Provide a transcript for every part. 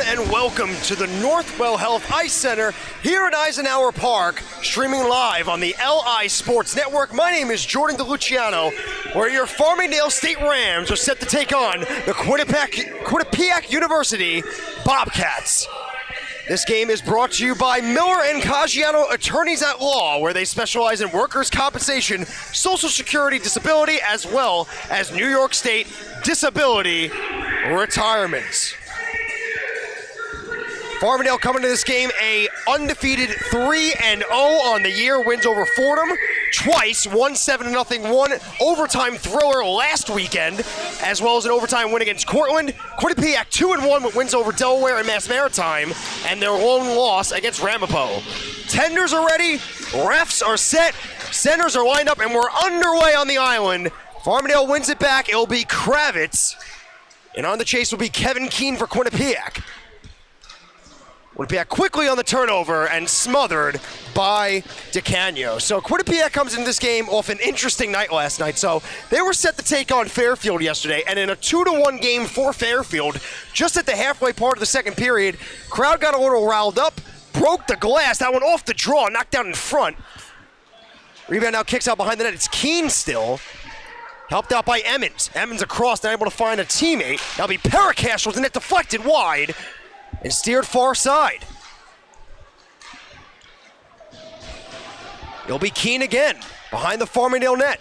and welcome to the Northwell Health Ice Center here at Eisenhower Park, streaming live on the LI Sports Network. My name is Jordan DeLuciano, where your Farmingdale State Rams are set to take on the Quinnipiac University Bobcats. This game is brought to you by Miller and Caggiano Attorneys at Law, where they specialize in workers' compensation, Social Security, disability, as well as New York State disability retirements. Farmingdale coming to this game a undefeated 3-0 on the year, wins over Fordham twice, 1-7-0, one overtime thriller last weekend, as well as an overtime win against Cortland. Quinnipiac 2-1 with wins over Delaware and Mass Maritime, and their lone loss against Ramapo. Tenders are ready, refs are set, centers are lined up, and we're underway on the island. Farmingdale wins it back. It'll be Kravitz, and on the chase will be Kevin Keene for Quinnipiac. Quinnipiac quickly on the turnover and smothered by DeCanio. So Quinnipiac comes into this game off an interesting night last night. So they were set to take on Fairfield yesterday, and in a 2-1 game for Fairfield, just at the halfway part of the second period, crowd got a little riled up, broke the glass. That one off the draw, knocked down in front. Rebound now kicks out behind the net. It's Keene still. Helped out by Emmons. Emmons across, not able to find a teammate. That'll be Parakash with the net deflected wide and steered far side. It'll be Keene again, behind the Farmingdale net.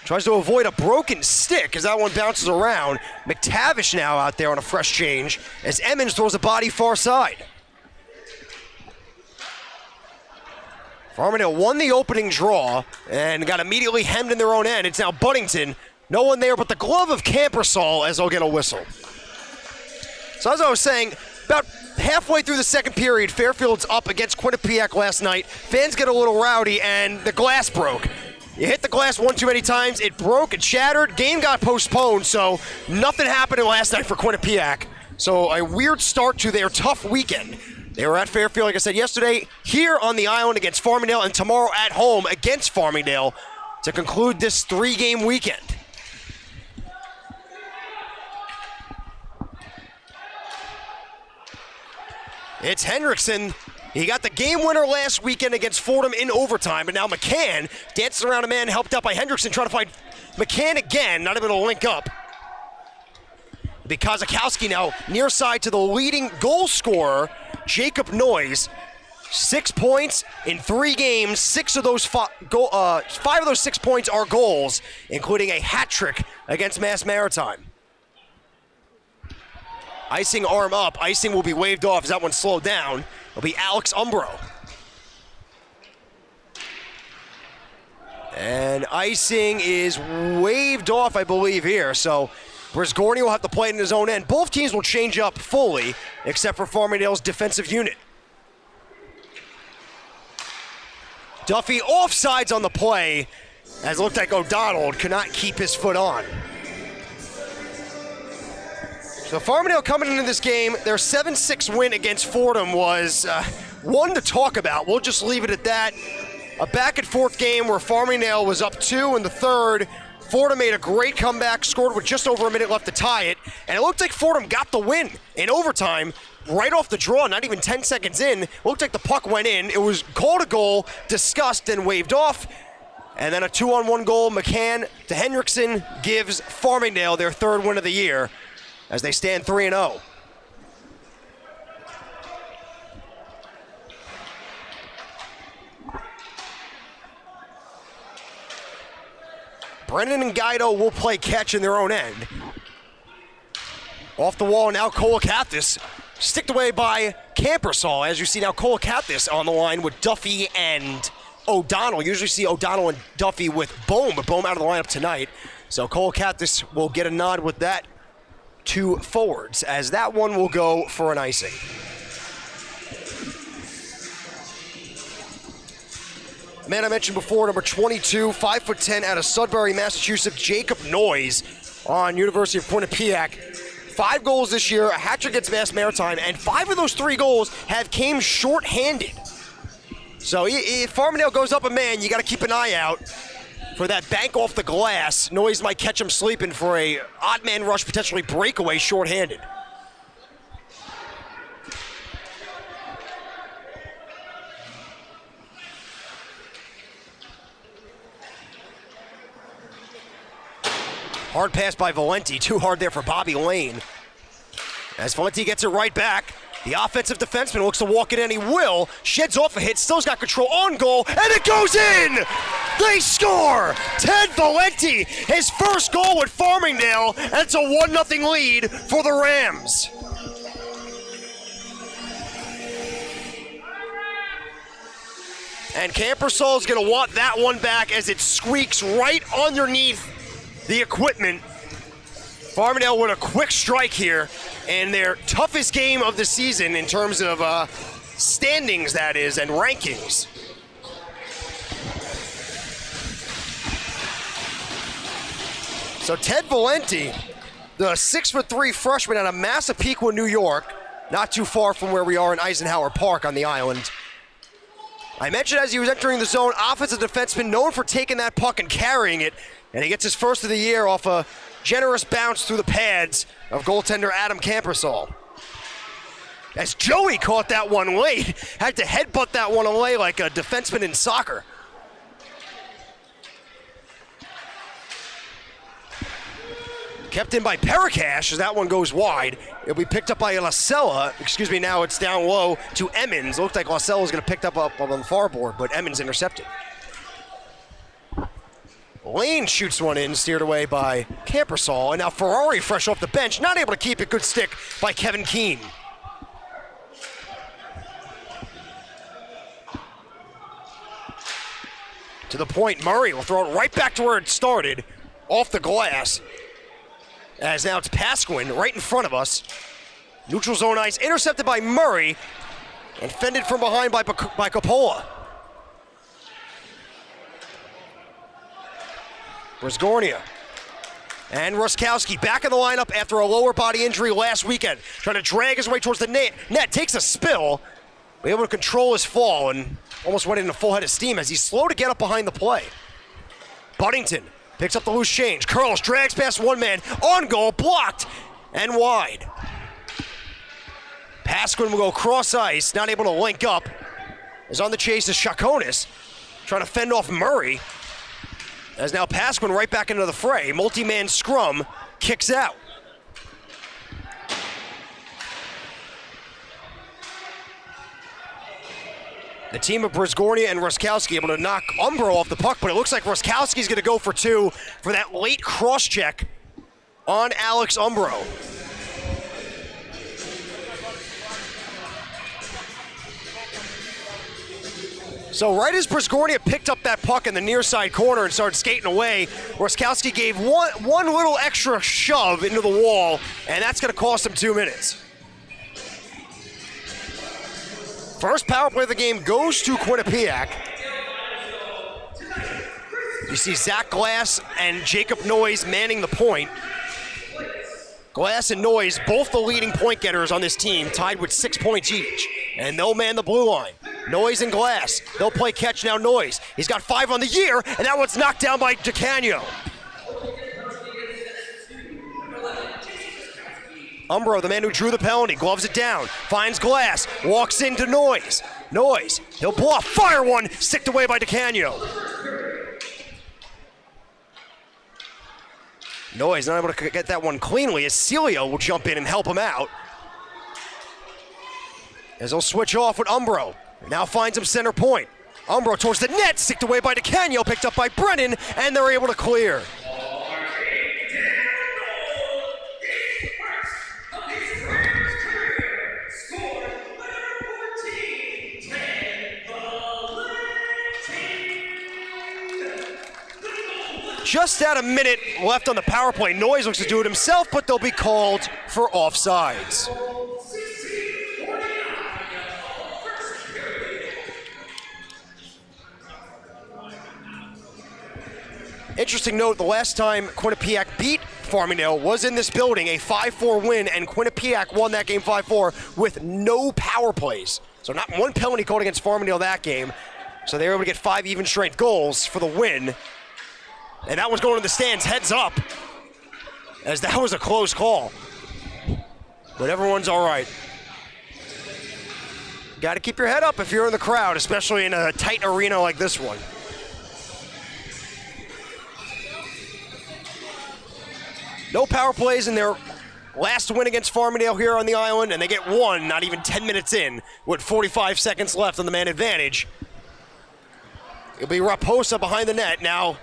Tries to avoid a broken stick as that one bounces around. McTavish now out there on a fresh change as Emmons throws a body far side. Farmingdale won the opening draw and got immediately hemmed in their own end. It's now Buddington. No one there but the glove of Campersall as they'll get a whistle. So as I was saying, about halfway through the second period, Fairfield's up against Quinnipiac last night. Fans get a little rowdy, and the glass broke. You hit the glass one too many times, it broke, it shattered, game got postponed, so nothing happened last night for Quinnipiac. So a weird start to their tough weekend. They were at Fairfield, like I said yesterday, here on the island against Farmingdale, and tomorrow at home against Farmingdale to conclude this 3-game weekend. It's Hendrickson. He got the game winner last weekend against Fordham in overtime, but now McCann dancing around a man helped out by Hendrickson, trying to find McCann again, not able to link up. Because Kazakowski now near side to the leading goal scorer, Jacob Noyes. 6 points in 3 games. 5 of those 6 points are goals, including a hat trick against Mass Maritime. Icing arm up. Icing will be waved off as that one slowed down. It'll be Alex Umbro. And icing is waved off, I believe, here. So Brisgorny will have to play it in his own end. Both teams will change up fully, except for Farmingdale's defensive unit. Duffy offsides on the play, as it looked like O'Donnell could not keep his foot on. So Farmingdale coming into this game, their 7-6 win against Fordham was one to talk about. We'll just leave it at that. A back-and-forth game where Farmingdale was up 2 in the third. Fordham made a great comeback, scored with just over a minute left to tie it, and it looked like Fordham got the win in overtime right off the draw, not even 10 seconds in. It looked like the puck went in. It was called a goal, discussed, and waved off. And then a 2-on-1 goal, McCann to Hendrickson, gives Farmingdale their 3rd win of the year, as they stand 3-0. Brennan and Guido will play catch in their own end. Off the wall now Kolakathis, sticked away by Campersall. As you see now Kolakathis on the line with Duffy and O'Donnell. Usually see O'Donnell and Duffy with Bohm, but Bohm out of the lineup tonight. So Kolakathis will get a nod with that. 2 forwards, as that one will go for an icing. The man I mentioned before, number 22, 5'10", out of Sudbury, Massachusetts, Jacob Noyes on University of Quinnipiac. 5 goals this year, a hat trick against Mass Maritime, and 5 of those 3 goals came short-handed. So if Farmingdale goes up a man, you got to keep an eye out for that bank off the glass. Noyes might catch him sleeping for a odd man rush, potentially breakaway shorthanded. Hard pass by Valenti, too hard there for Bobby Lane. As Valenti gets it right back, the offensive defenseman looks to walk it in, he will. Sheds off a hit, still's got control on goal, and it goes in! They score! Ted Valenti, his first goal with Farmingdale, and it's a 1-0 lead for the Rams. And Campersol's gonna want that one back as it squeaks right underneath the equipment. Farmingdale with a quick strike here, and their toughest game of the season in terms of standings, that is, and rankings. So Ted Valenti, the 6'3" freshman out of Massapequa, New York, not too far from where we are in Eisenhower Park on the island. I mentioned as he was entering the zone, offensive defenseman known for taking that puck and carrying it, and he gets his first of the year off a generous bounce through the pads of goaltender Adam Campersol. As Joey caught that one late, had to headbutt that one away like a defenseman in soccer. Kept in by Perikash as that one goes wide. It'll be picked up by Lasella. Excuse me, now it's down low to Emmons. It looked like Lasella was going to pick up on the far board, but Emmons intercepted. Lane shoots one in, steered away by Campersol, and now Ferrari fresh off the bench, not able to keep it. Good stick by Kevin Keene. To the point, Murray will throw it right back to where it started, off the glass. As now it's Pasquin right in front of us. Neutral zone ice, intercepted by Murray, and fended from behind by Coppola. Brisgornia and Ruskowski back in the lineup after a lower body injury last weekend. Trying to drag his way towards the net, takes a spill, able to control his fall and almost went into full head of steam as he's slow to get up behind the play. Buddington picks up the loose change, curls, drags past one man, on goal, blocked and wide. Pasquin will go cross ice, not able to link up. Is on the chase is Chaconis, trying to fend off Murray. As now Pasquin right back into the fray. Multi-man scrum, kicks out. The team of Brisgornia and Ruskowski able to knock Umbro off the puck, but it looks like Ruskowski's going to go for two for that late cross-check on Alex Umbro. So right as Brisgornia picked up that puck in the near side corner and started skating away, Ruskowski gave one little extra shove into the wall, and that's going to cost him 2 minutes. First power play of the game goes to Quinnipiac. You see Zach Glass and Jacob Noyes manning the point. Glass and Noyes, both the leading point getters on this team, tied with 6 points each. And they'll man the blue line. Noyes and Glass, they'll play catch now. Noyes, he's got 5 on the year, and that one's knocked down by DeCanio. Umbro, the man who drew the penalty, gloves it down, finds Glass, walks into Noyes. Noyes, he'll bluff, fire one, sticked away by DeCanio. Noyes not able to get that one cleanly as Celio will jump in and help him out. As he'll switch off with Umbro. Now finds him center point. Umbro towards the net, sticked away by DeCanio, picked up by Brennan, and they're able to clear. Just at a minute left on the power play. Noyes looks to do it himself, but they'll be called for offsides. Interesting note, the last time Quinnipiac beat Farmingdale was in this building, a 5-4 win, and Quinnipiac won that game 5-4 with no power plays. So not one penalty called against Farmingdale that game. So they were able to get 5 even strength goals for the win. And that was going to the stands heads up, as that was a close call. But everyone's all right. Got to keep your head up if you're in the crowd, especially in a tight arena like this one. No power plays in their last win against Farmingdale here on the island, and they get one not even 10 minutes in with 45 seconds left on the man advantage. It'll be Raposa behind the net, now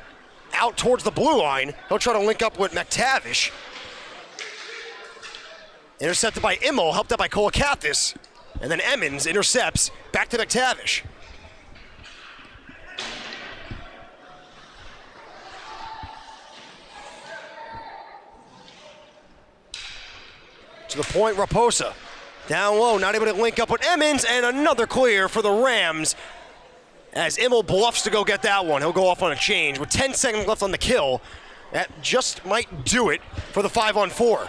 out towards the blue line. He'll try to link up with McTavish. Intercepted by Immel, helped out by Kolakathis. And then Emmons intercepts, back to McTavish. To the point, Raposa. Down low, not able to link up with Emmons, and another clear for the Rams as Immel bluffs to go get that one. He'll go off on a change with 10 seconds left on the kill. That just might do it for the 5-on-4.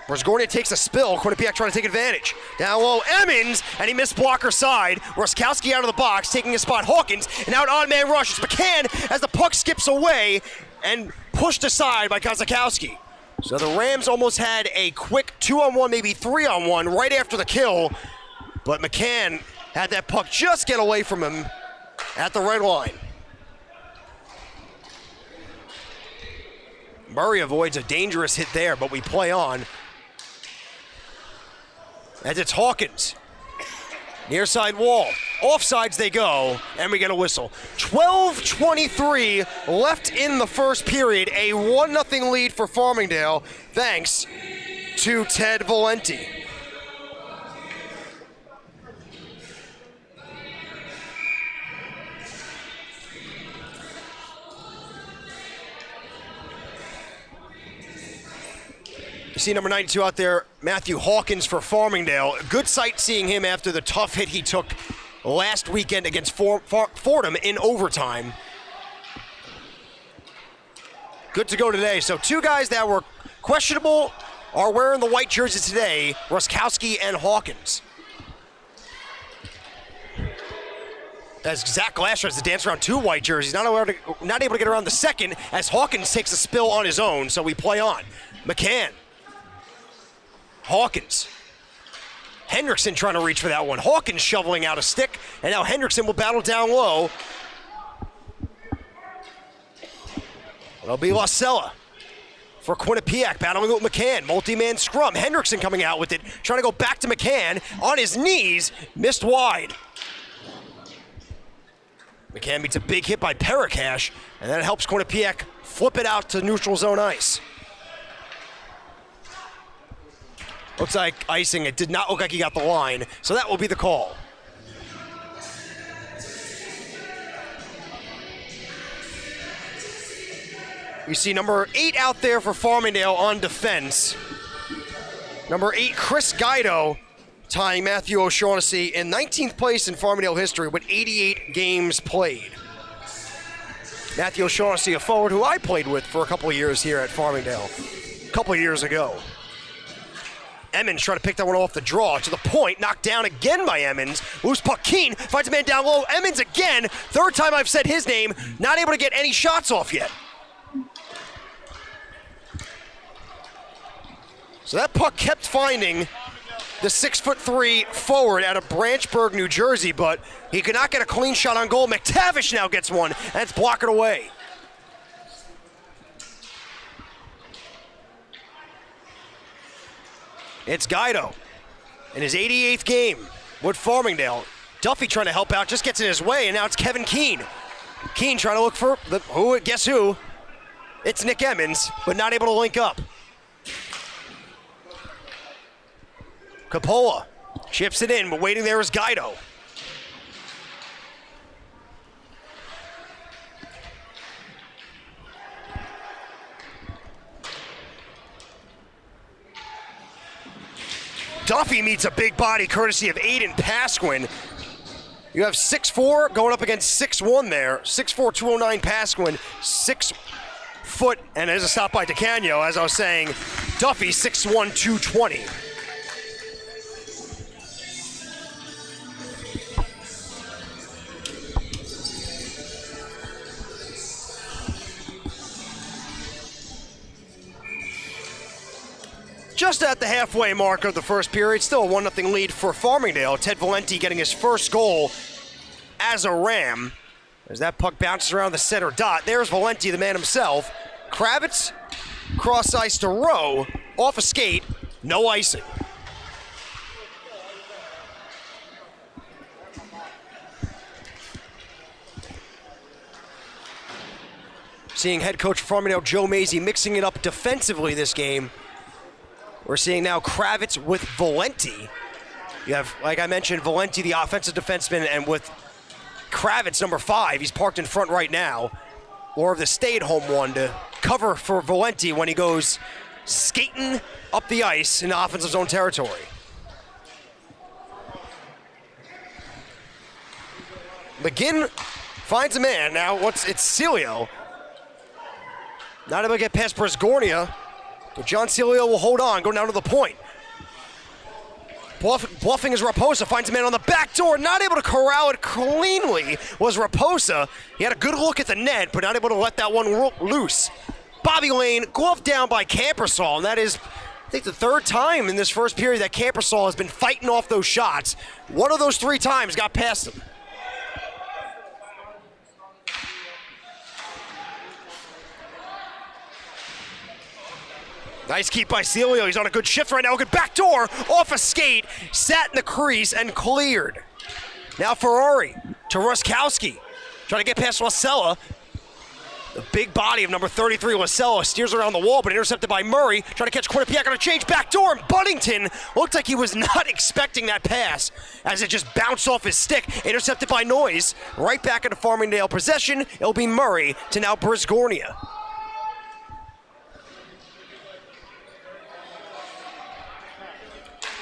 Rasgornia takes a spill. Quinnipiac trying to take advantage. Down low, Emmons, and he missed blocker side. Roskowski out of the box, taking a spot. Hawkins, and out on man rush. It's McCann as the puck skips away and pushed aside by Kazakowski. So the Rams almost had a quick 2-on-1, maybe 3-on-1 right after the kill, but McCann had that puck just get away from him at the red line. Murray avoids a dangerous hit there, but we play on. As it's Hawkins. Near side wall. Offsides they go, and we get a whistle. 12:23 left in the first period. A 1-0 lead for Farmingdale, thanks to Ted Valenti. You see number 92 out there, Matthew Hawkins for Farmingdale. Good sight seeing him after the tough hit he took last weekend against Fordham in overtime. Good to go today. So two guys that were questionable are wearing the white jersey today, Roskowski and Hawkins. As Zach Glass tries to dance around two white jerseys, not able to get around the second as Hawkins takes a spill on his own, so we play on. McCann. Hawkins. Hendrickson trying to reach for that one. Hawkins shoveling out a stick, and now Hendrickson will battle down low. It'll be Lacella for Quinnipiac, battling with McCann. Multi-man scrum. Hendrickson coming out with it, trying to go back to McCann. On his knees, missed wide. McCann meets a big hit by Perikash, and that helps Quinnipiac flip it out to neutral zone ice. Looks like icing. It did not look like he got the line, so that will be the call. You see number 8 out there for Farmingdale on defense. Number 8, Chris Guido, tying Matthew O'Shaughnessy in 19th place in Farmingdale history with 88 games played. Matthew O'Shaughnessy, a forward who I played with for a couple of years here at Farmingdale, a couple of years ago. Emmons trying to pick that one off the draw to the point, knocked down again by Emmons. Loose puck, Keene finds a man down low. Emmons again, third time I've said his name, not able to get any shots off yet. So that puck kept finding the 6'3" forward out of Branchburg, New Jersey, but he could not get a clean shot on goal. McTavish now gets one, and it's blocked away. It's Guido in his 88th game with Farmingdale. Duffy trying to help out, just gets in his way, and now it's Kevin Keene. Keene trying to look for guess who? It's Nick Emmons, but not able to link up. Coppola chips it in, but waiting there is Guido. Duffy meets a big body courtesy of Aiden Pasquin. You have 6'4" going up against 6'1" there. 6'4", 209 Pasquin, 6 foot, and there's a stop by DeCanio, as I was saying. Duffy, 6'1", 220. Just at the halfway mark of the first period, still a 1-0 lead for Farmingdale. Ted Valenti getting his first goal as a Ram. As that puck bounces around the center dot, there's Valenti, the man himself. Kravitz, cross ice to Rowe, off a skate, no icing. Seeing head coach Farmingdale Joe Mazie mixing it up defensively this game. We're seeing now Kravitz with Valenti. You have, like I mentioned, Valenti, the offensive defenseman, and with Kravitz, number 5, he's parked in front right now. Or the stay-at-home one to cover for Valenti when he goes skating up the ice in the offensive zone territory. McGinn finds a man. Now it's Celio. Not able to get past Bresgornia, but John Celio will hold on, go down to the point. Bluffing is Raposa, finds a man on the back door, not able to corral it cleanly was Raposa. He had a good look at the net, but not able to let that one loose. Bobby Lane, gloved down by Campersall, and that is, I think, the 3rd time in this first period that Campersall has been fighting off those shots. One of those 3 times got past him. Nice keep by Celio. He's on a good shift right now. Good backdoor off a skate, sat in the crease and cleared. Now Ferrari to Ruskowski. Trying to get past Wasella. The big body of number 33, Wasella, steers around the wall, but intercepted by Murray. Trying to catch Quinnipiac on a change backdoor, and Buddington looked like he was not expecting that pass as it just bounced off his stick. Intercepted by Noyes. Right back into Farmingdale possession. It'll be Murray to now Brisgornia.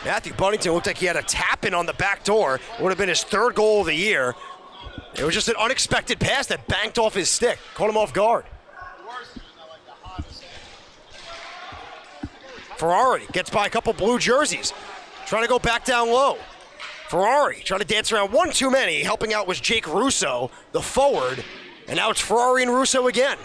Matthew Buddington looked like he had a tap-in on the back door. It would have been his 3rd goal of the year. It was just an unexpected pass that banked off his stick. Caught him off guard. Ferrari gets by a couple blue jerseys. Trying to go back down low. Ferrari trying to dance around one too many. Helping out was Jake Russo, the forward. And now it's Ferrari and Russo again.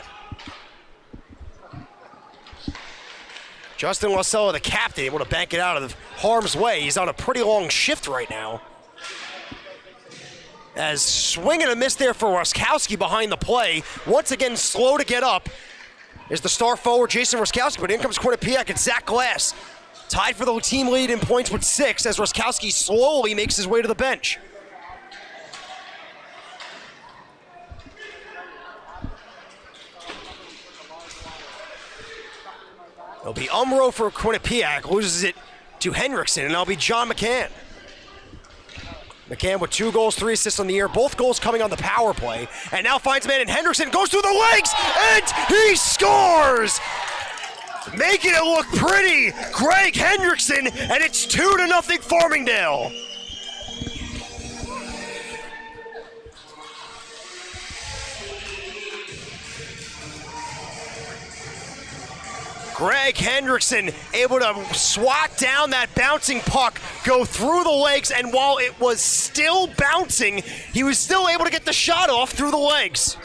Justin Wasella, the captain, able to bank it out of harm's way. He's on a pretty long shift right now. As swing and a miss there for Ruskowski behind the play. Once again, slow to get up is the star forward, Jason Ruskowski. But in comes Quinnipiac and Zach Glass. Tied for the team lead in points with 6 as Ruskowski slowly makes his way to the bench. It'll be Umro for Quinnipiac, loses it to Henriksen, and that'll be John McCann. McCann with 2 goals, 3 assists on the year, both goals coming on the power play, and now finds a man in Henriksen, goes through the legs, and he scores! Making it look pretty, Greg Henriksen, and it's 2-0 Farmingdale. Greg Henriksen able to swat down that bouncing puck, go through the legs, and while it was still bouncing, he was still able to get the shot off through the legs.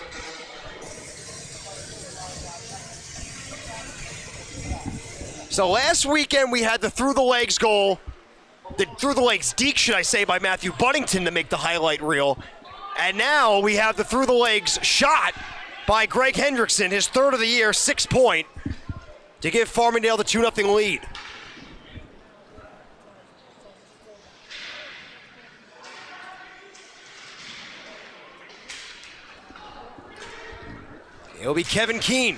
So last weekend we had the through the legs goal, the through the legs deke, should I say, by Matthew Buddington to make the highlight reel. And now we have the through the legs shot by Greg Henriksen, his 3rd of the year, 6-point. To give Farmingdale the 2-0 lead. It'll be Kevin Keene.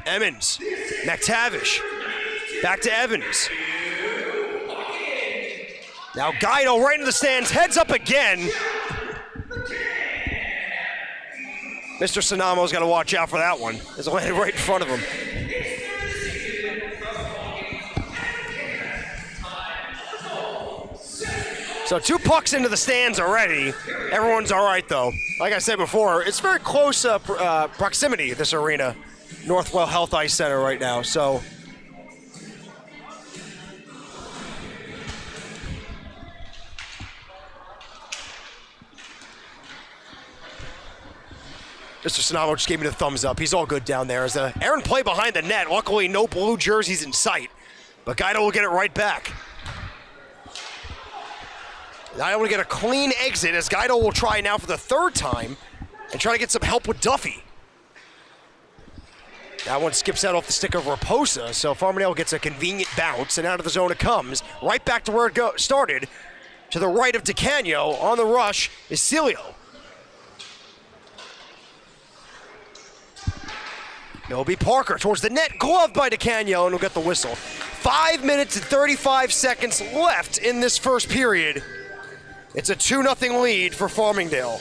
Emmons, McTavish, back to Evans. Now Guido right into the stands, heads up again. Mr. Sanamo's got to watch out for that one. It's landed right in front of him. So 2 pucks into the stands already. Everyone's all right, though. Like I said before, it's very close proximity, this arena. Northwell Health Ice Center right now, so. Mr. Sanamo just gave me the thumbs up. He's all good down there. As the errant play behind the net. Luckily, no blue jerseys in sight. But Guido will get it right back. Guido will get a clean exit as Guido will try now for the third time and try to get some help with Duffy. That one skips out off the stick of Raposa, so Farmingdale gets a convenient bounce, and out of the zone it comes. Right back to where it started. To the right of DeCanio. On the rush is Celio. It'll be Parker towards the net, gloved by DeCanio, and we'll get the whistle. 5 minutes and 35 seconds left in this first period. It's a 2-0 lead for Farmingdale.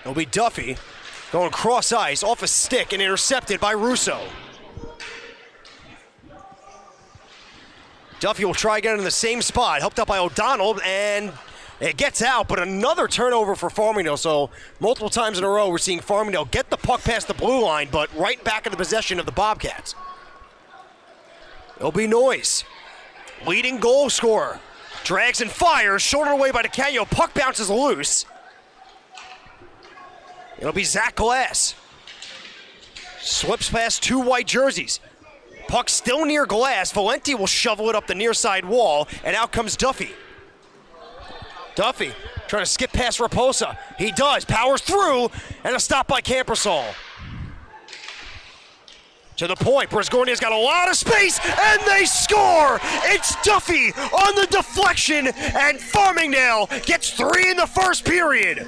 It'll be Duffy going cross ice off a stick and intercepted by Russo. Duffy will try again in the same spot, helped out by O'Donnell, and it gets out, but another turnover for Farmingdale. So multiple times in a row we're seeing Farmingdale get the puck past the blue line, but right back in the possession of the Bobcats. It'll be Noyes, leading goal scorer. Drags and fires, shouldered away by DeCanio, puck bounces loose. It'll be Zach Glass. Slips past two white jerseys. Puck still near Glass. Valenti will shovel it up the near side wall, and out comes Duffy. Duffy trying to skip past Raposa. He does, powers through, and a stop by Campersall. To the point, Bresgornia's got a lot of space, and they score! It's Duffy on the deflection, and Farmingdale gets 3 in the first period.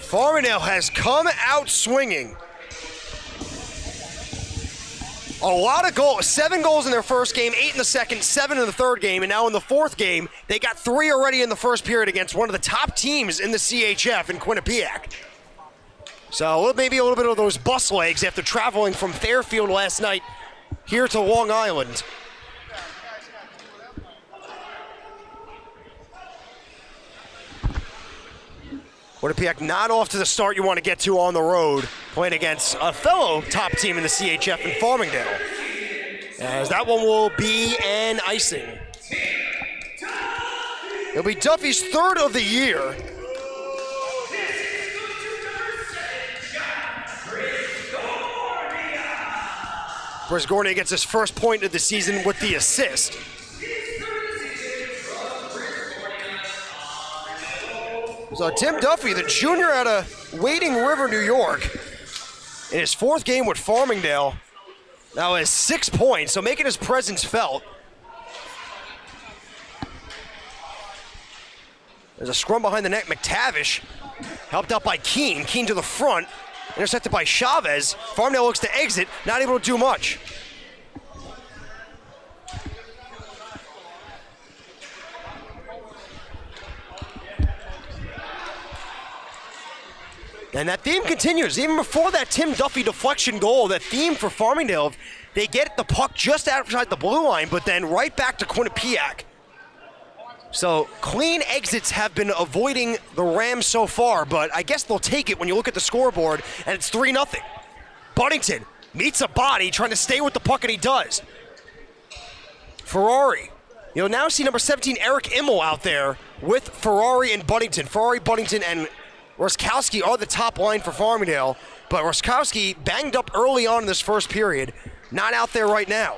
Farmingdale has come out swinging. A lot of goals, 7 goals in their first game, 8 in the second, 7 in the third game, and now in the fourth game, they got 3 already in the first period against one of the top teams in the CHF in Quinnipiac. So maybe a little bit of those bus legs after traveling from Fairfield last night here to Long Island. Quinnipiac not off to the start you want to get to on the road, playing against a fellow top team in the CHF in Farmingdale. As that one will be an icing. It'll be Duffy's 3rd of the year. Bresgornia gets his first point of the season with the assist. So Tim Duffy, the junior out of Wading River, New York, in his 4th game with Farmingdale, now has 6 points, so making his presence felt. There's a scrum behind the net. McTavish, helped out by Keene. Keene to the front, intercepted by Chavez. Farmingdale looks to exit, not able to do much. And that theme continues. Even before that Tim Duffy deflection goal, that theme for Farmingdale, they get the puck just outside the blue line, but then right back to Quinnipiac. So clean exits have been avoiding the Rams so far, but I guess they'll take it when you look at the scoreboard, and it's 3-0. Buddington meets a body trying to stay with the puck, and he does. Ferrari. You'll now see number 17, Eric Immel, out there with Ferrari and Buddington. Ferrari, Buddington, and Roskowski are the top line for Farmingdale, but Roskowski banged up early on in this first period. Not out there right now.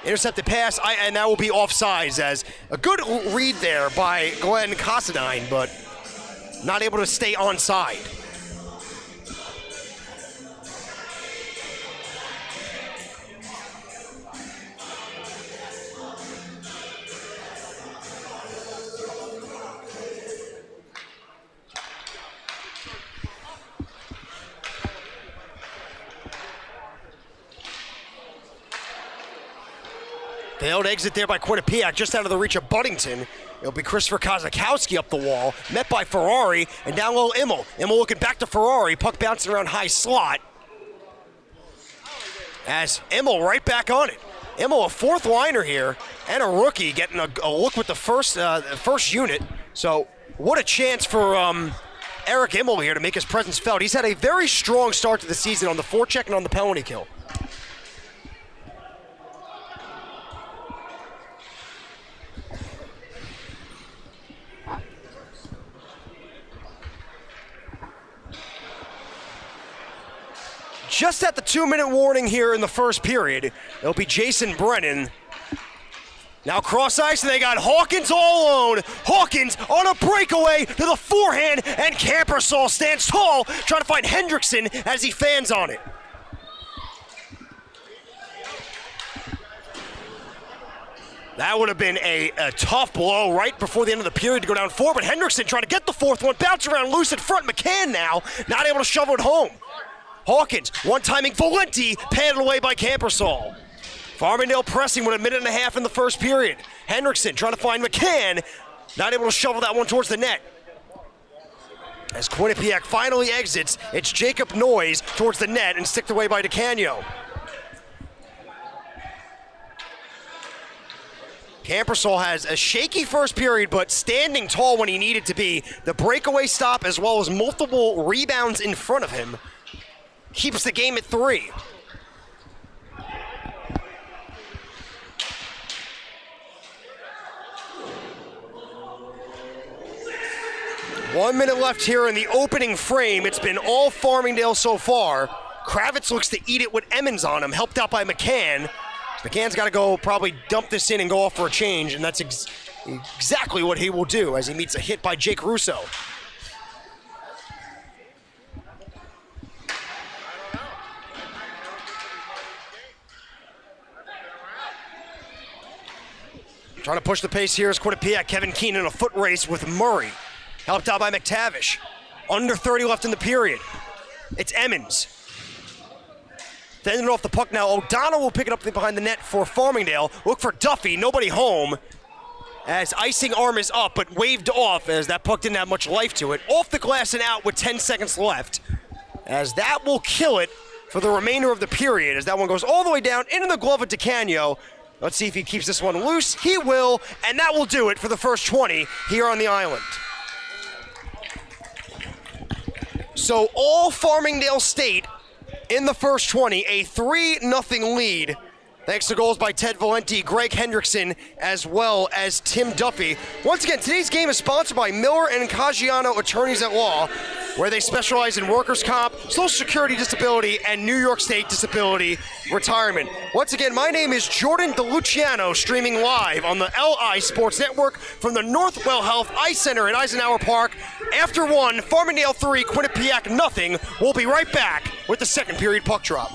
Intercepted pass, and that will be offsides, as a good read there by Glenn Cassadine, but not able to stay onside. Failed exit there by Quinnipiac, just out of the reach of Buddington. It'll be Christopher Kozakowski up the wall, met by Ferrari, and down low Immel. Immel looking back to Ferrari, puck bouncing around high slot. As Immel right back on it. Immel, a fourth liner here, and a rookie getting a look with the first unit. So what a chance for Eric Immel here to make his presence felt. He's had a very strong start to the season on the forecheck and on the penalty kill. Just at the 2-minute warning here in the first period, it'll be Jason Brennan. Now cross ice, and they got Hawkins all alone. Hawkins on a breakaway to the forehand, and Campersall stands tall, trying to find Hendrickson as he fans on it. That would have been a tough blow right before the end of the period to go down 4, but Hendrickson trying to get the fourth one, bounce around loose in front. McCann now, not able to shovel it home. Hawkins, one-timing Valenti, padded away by Campersall. Farmingdale pressing with a minute and a half in the first period. Hendrickson trying to find McCann, not able to shovel that one towards the net. As Quinnipiac finally exits, it's Jacob Noyes towards the net and sticked away by DeCanio. Campersall has a shaky first period, but standing tall when he needed to be. The breakaway stop, as well as multiple rebounds in front of him, keeps the game at 3. One minute left here in the opening frame. It's been all Farmingdale so far. Kravitz looks to eat it with Emmons on him, helped out by McCann. McCann's got to go probably dump this in and go off for a change, and that's exactly what he will do as he meets a hit by Jake Russo. Trying to push the pace here is Quinnipiac. Kevin Keenan, a foot race with Murray. Helped out by McTavish. Under 30 left in the period. It's Emmons. Fending off the puck now. O'Donnell will pick it up behind the net for Farmingdale. Look for Duffy, nobody home. As icing arm is up, but waved off as that puck didn't have much life to it. Off the glass and out with 10 seconds left. As that will kill it for the remainder of the period. As that one goes all the way down into the glove of DeCanio. Let's see if he keeps this one loose. He will, and that will do it for the first 20 here on the island. So all Farmingdale State in the first 20, a 3-0 lead. Thanks to goals by Ted Valenti, Greg Hendrickson, as well as Tim Duffy. Once again, today's game is sponsored by Miller and Caggiano Attorneys at Law, where they specialize in workers' comp, Social Security disability, and New York State disability retirement. Once again, my name is Jordan DeLuciano, streaming live on the LI Sports Network from the Northwell Health Ice Center in Eisenhower Park. After 1, Farmingdale 3, Quinnipiac 0. We'll be right back with the second period puck drop.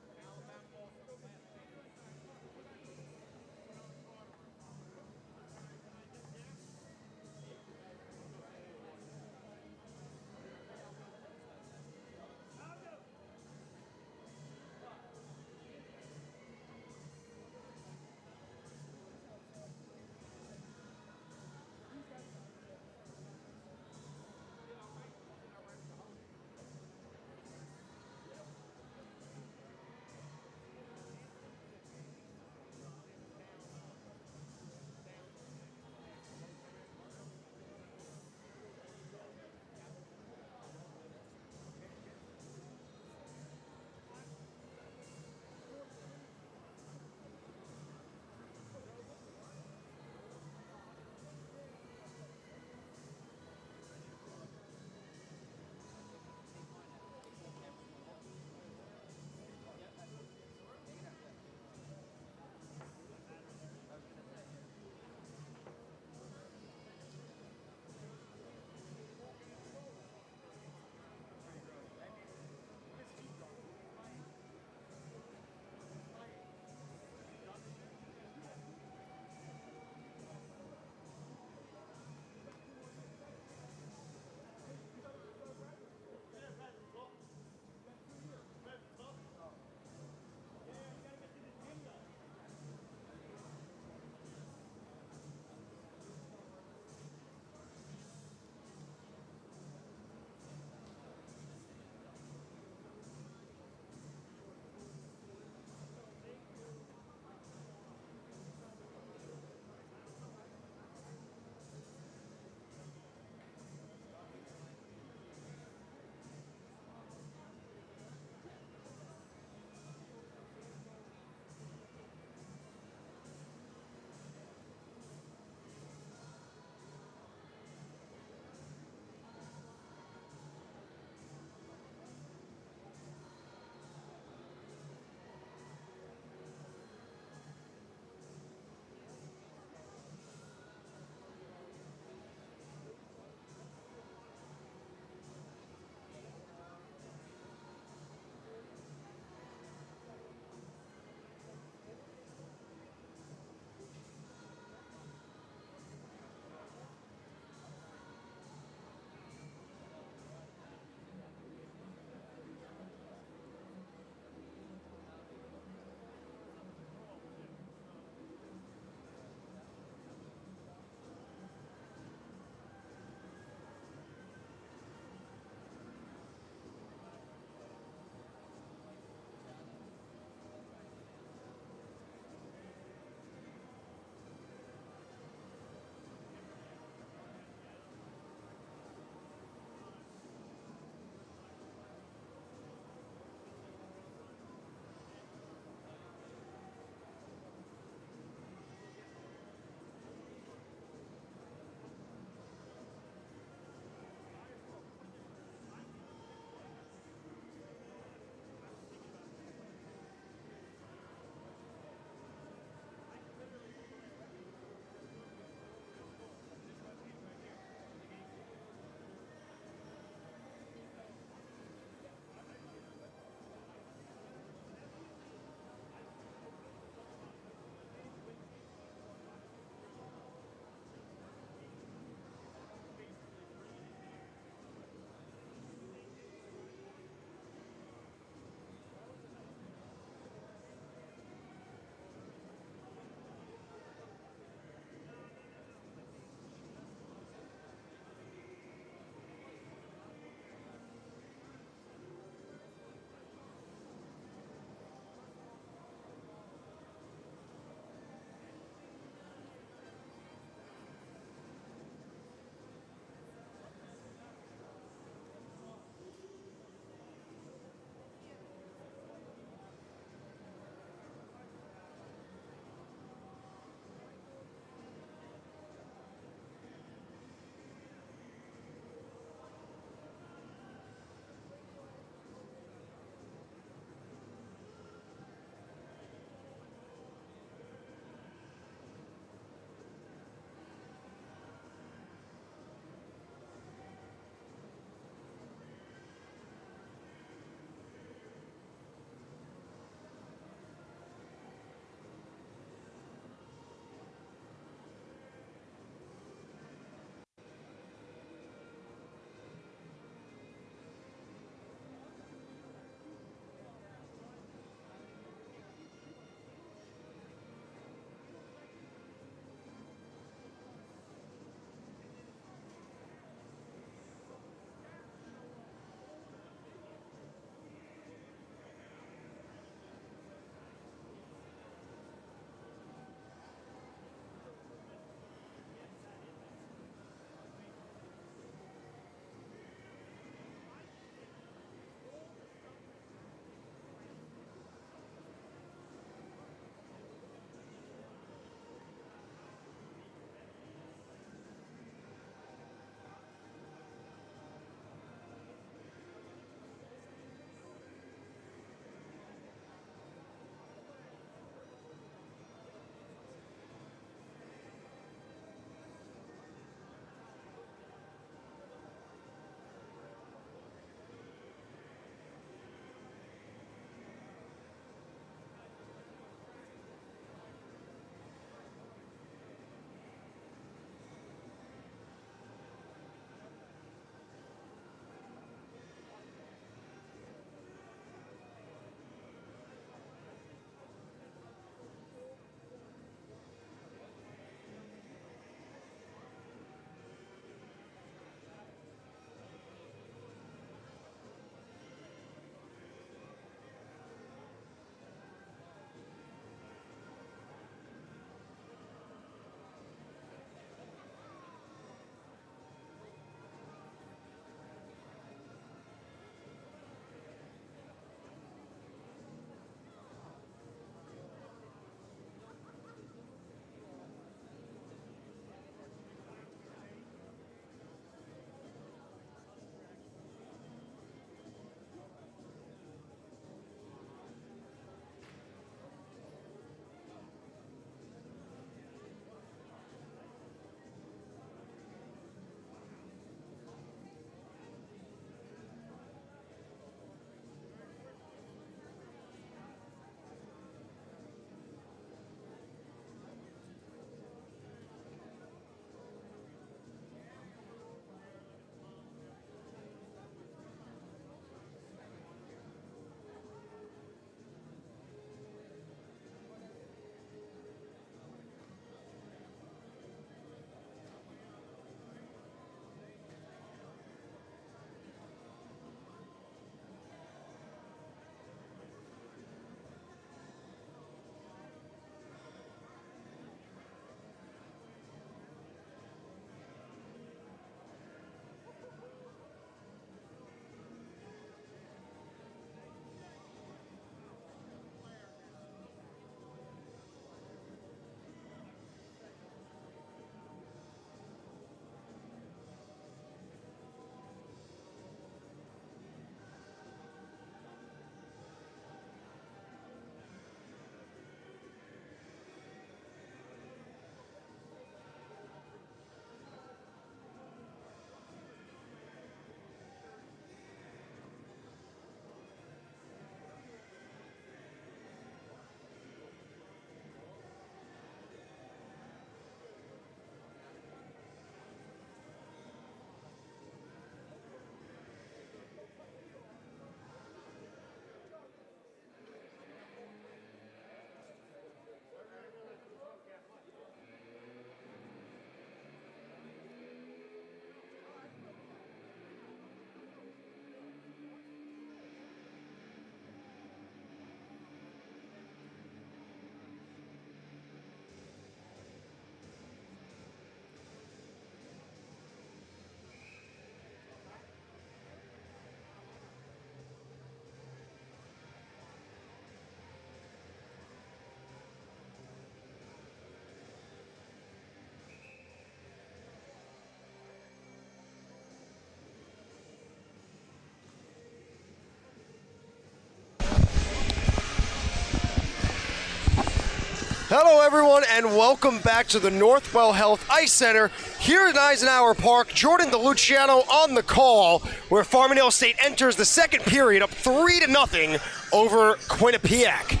Hello, everyone, and welcome back to the Northwell Health Ice Center here in Eisenhower Park. Jordan DeLuciano on the call, where Farmingdale State enters the second period up 3-0 over Quinnipiac.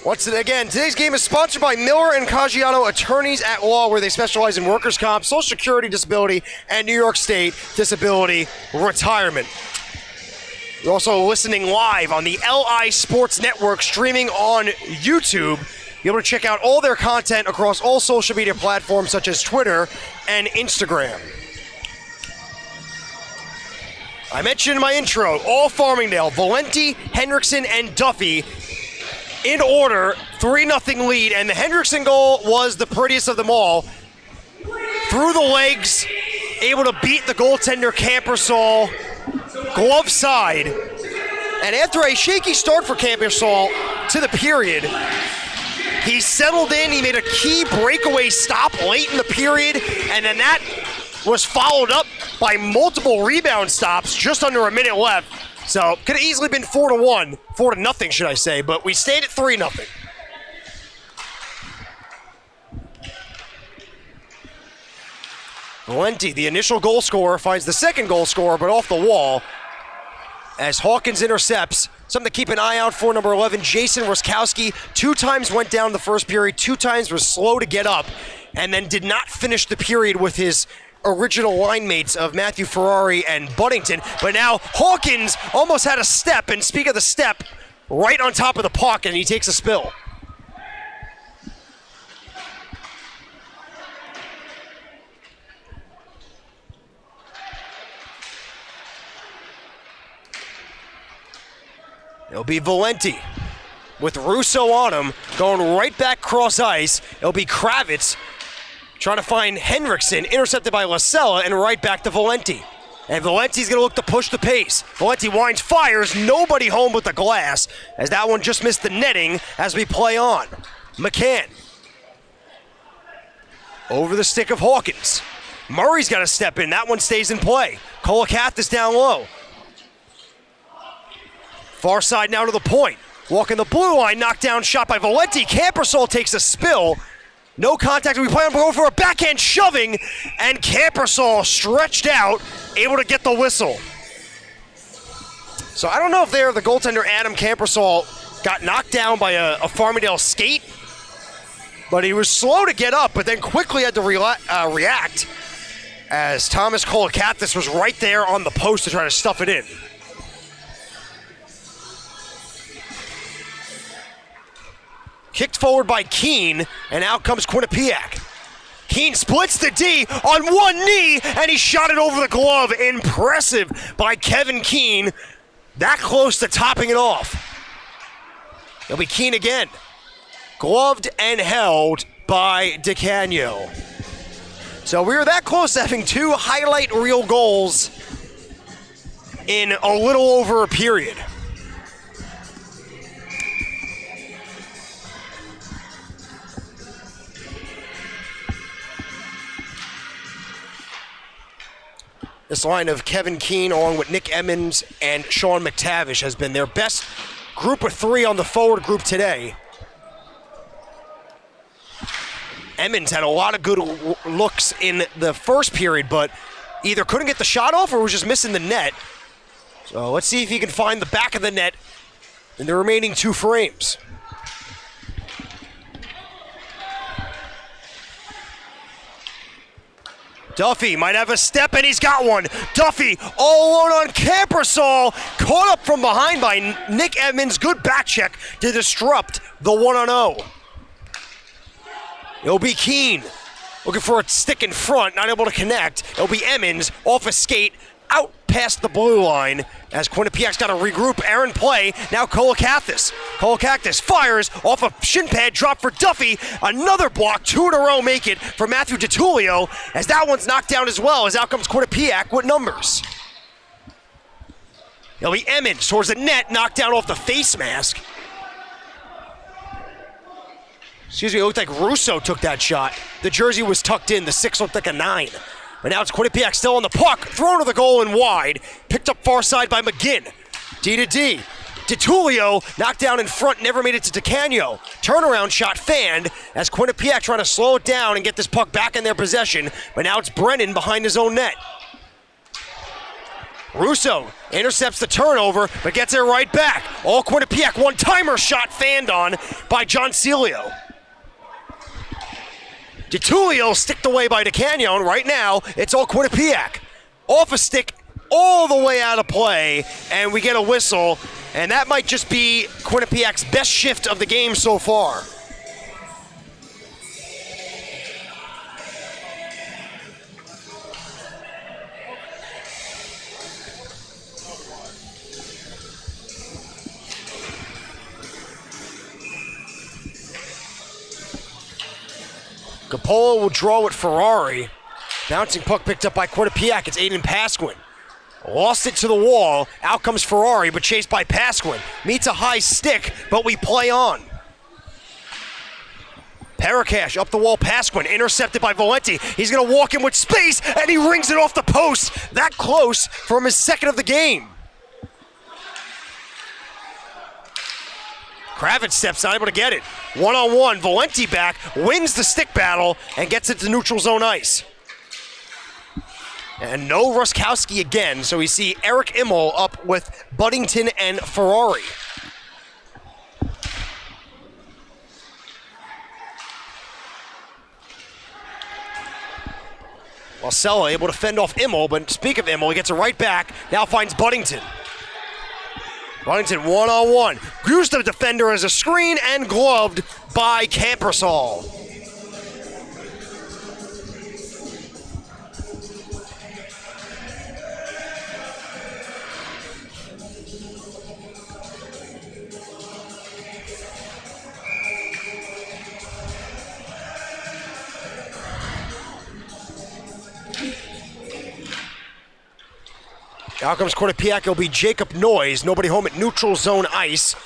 Once again, today's game is sponsored by Miller and Caggiano Attorneys at Law, where they specialize in workers' comp, Social Security disability, and New York State disability retirement. You're also listening live on the LI Sports Network, streaming on YouTube. You're able to check out all their content across all social media platforms such as Twitter and Instagram. I mentioned in my intro, all Farmingdale, Valenti, Hendrickson, and Duffy in order, 3-0 lead, and the Hendrickson goal was the prettiest of them all. Through the legs, able to beat the goaltender Campersall, glove side. And after a shaky start for Campersall to the period, he settled in, he made a key breakaway stop late in the period, and then that was followed up by multiple rebound stops just under a minute left. So could have easily been 4-1, 4-0 should I say, but we stayed at 3-0. Valenti, the initial goal scorer, finds the second goal scorer, but off the wall as Hawkins intercepts. Something to keep an eye out for, number 11, Jason Roskowski. 2 times went down the first period, 2 times was slow to get up, and then did not finish the period with his original line mates of Matthew Ferrari and Buddington. But now Hawkins almost had a step, and speak of the step, right on top of the puck, and he takes a spill. It'll be Valenti with Russo on him, going right back cross ice. It'll be Kravitz trying to find Hendrickson, intercepted by Lasella, and right back to Valenti. And Valenti's going to look to push the pace. Valenti winds, fires, nobody home with the glass, as that one just missed the netting as we play on. McCann over the stick of Hawkins. Murray's got to step in. That one stays in play. Kolakathis down low. Far side now to the point. Walking the blue line, knocked down shot by Valenti. Campersall takes a spill. No contact. We plan on going for a backhand shoving, and Campersall stretched out, able to get the whistle. So I don't know if there the goaltender Adam Campersall got knocked down by a Farmingdale skate, but he was slow to get up, but then quickly had to react as Thomas Kolakathis was right there on the post to try to stuff it in. Kicked forward by Keene, and out comes Quinnipiac. Keene splits the D on one knee, and he shot it over the glove. Impressive by Kevin Keene. That close to topping it off. It'll be Keene again. Gloved and held by DeCanio. So we were that close to having 2 highlight reel goals in a little over a period. This line of Kevin Keene, along with Nick Emmons and Sean McTavish, has been their best group of 3 on the forward group today. Emmons had a lot of good looks in the first period, but either couldn't get the shot off or was just missing the net. So let's see if he can find the back of the net in the remaining 2 frames. Duffy might have a step, and he's got one. Duffy all alone on Campersall, caught up from behind by Nick Emmons. Good back check to disrupt the 1-0. It'll be Keene looking for a stick in front, not able to connect. It'll be Emmons off a skate, out past the blue line as Quinnipiac's got to regroup. Aaron play, now Kolakathis. Kolakathis fires off a shin pad, drop for Duffy. Another block, 2 in a row make it for Matthew DiTullio as that one's knocked down as well as out comes Quinnipiac with numbers. It'll be Emmons towards the net, knocked down off the face mask. Excuse me, it looked like Russo took that shot. The jersey was tucked in, the 6 looked like a 9. But now it's Quinnipiac still on the puck, thrown to the goal and wide. Picked up far side by McGinn. D to D. DiTullio knocked down in front, never made it to DeCanio. Turnaround shot fanned as Quinnipiac trying to slow it down and get this puck back in their possession, but now it's Brennan behind his own net. Russo intercepts the turnover, but gets it right back. All Quinnipiac, one-timer shot fanned on by John Celio. DiTullio sticked away by DeCanio, and right now it's all Quinnipiac. Off a stick, all the way out of play, and we get a whistle, and that might just be Quinnipiac's best shift of the game so far. Capola will draw with Ferrari. Bouncing puck picked up by Quinnipiac. It's Aiden Pasquin. Lost it to the wall. Out comes Ferrari, but chased by Pasquin. Meets a high stick, but we play on. Parakash up the wall. Pasquin intercepted by Valenti. He's going to walk in with space, and he rings it off the post. That close from his second of the game. Kravitz steps out, able to get it. One-on-one, Valenti back, wins the stick battle, and gets it to neutral zone ice. And no Ruskowski again, so we see Eric Immel up with Buddington and Ferrari. Marcella able to fend off Immel, but speak of Immel, he gets it right back, now finds Buddington. Buddington one-on-one. Used the defender as a screen and gloved by Campersall. Out comes Quinnipiac. It'll be Jacob Noyes. Nobody home at neutral zone ice.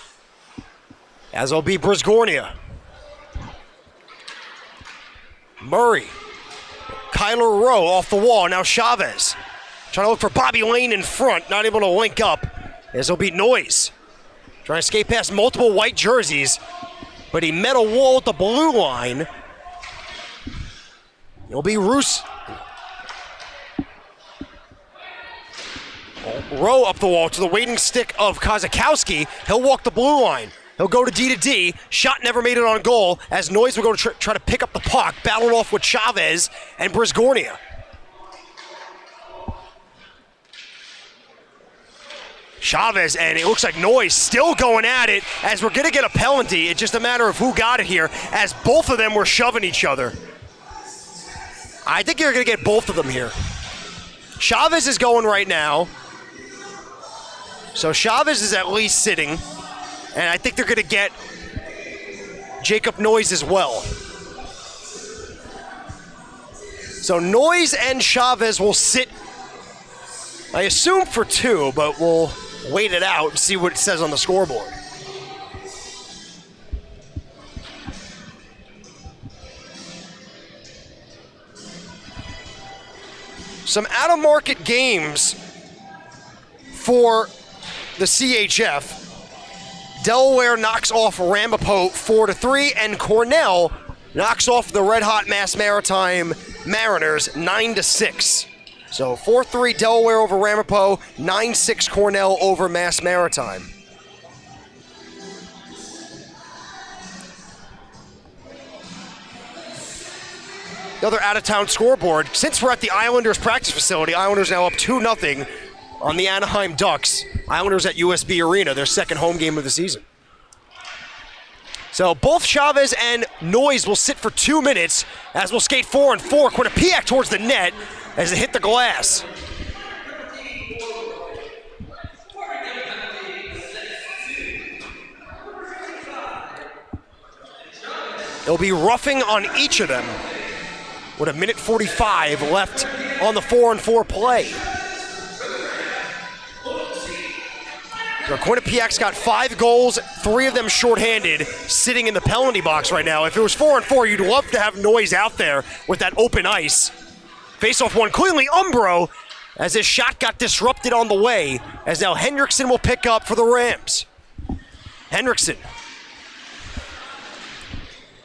As it'll be Brisgornia. Murray. Kyler Rowe off the wall. Now Chavez. Trying to look for Bobby Lane in front. Not able to link up. As it'll be Noyes. Trying to skate past multiple white jerseys. But he met a wall at the blue line. It'll be Roos. Rowe up the wall to the waiting stick of Kozakowski. He'll walk the blue line. He'll go to D. Shot never made it on goal as Noyes will go to try to pick up the puck. Battled off with Chavez and Brisgornia. Chavez, and it looks like Noyes still going at it as we're going to get a penalty. It's just a matter of who got it here as both of them were shoving each other. I think you're going to get both of them here. Chavez is going right now. So Chavez is at least sitting, and I think they're going to get Jacob Noyes as well. So Noyes and Chavez will sit, I assume for two, but we'll wait it out and see what it says on the scoreboard. Some out-of-market games for the CHF. Delaware knocks off Ramapo 4-3, and Cornell knocks off the red-hot Mass Maritime Mariners 9-6. So 4-3 Delaware over Ramapo, 9-6 Cornell over Mass Maritime. Another out-of-town scoreboard. Since we're at the Islanders practice facility, Islanders now up 2-0 on the Anaheim Ducks. Islanders at USB Arena, their second home game of the season. So both Chavez and Noyes will sit for 2 minutes as we'll skate 4-on-4. Quinnipiac towards the net as they hit the glass. It'll be roughing on each of them with 1:45 left on the 4-on-4 play. So Quinnipiac's got 5 goals, 3 of them shorthanded, sitting in the penalty box right now. If it was 4-on-4, you'd love to have Noyes out there with that open ice. Face-off one cleanly, Umbro, as his shot got disrupted on the way, as now Hendrickson will pick up for the Rams. Henriksen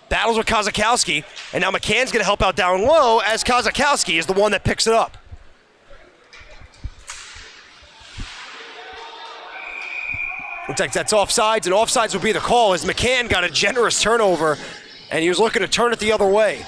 battles with Kozakowski, and now McCann's going to help out down low as Kozakowski is the one that picks it up. Looks like that's offsides, and offsides will be the call as McCann got a generous turnover, and he was looking to turn it the other way.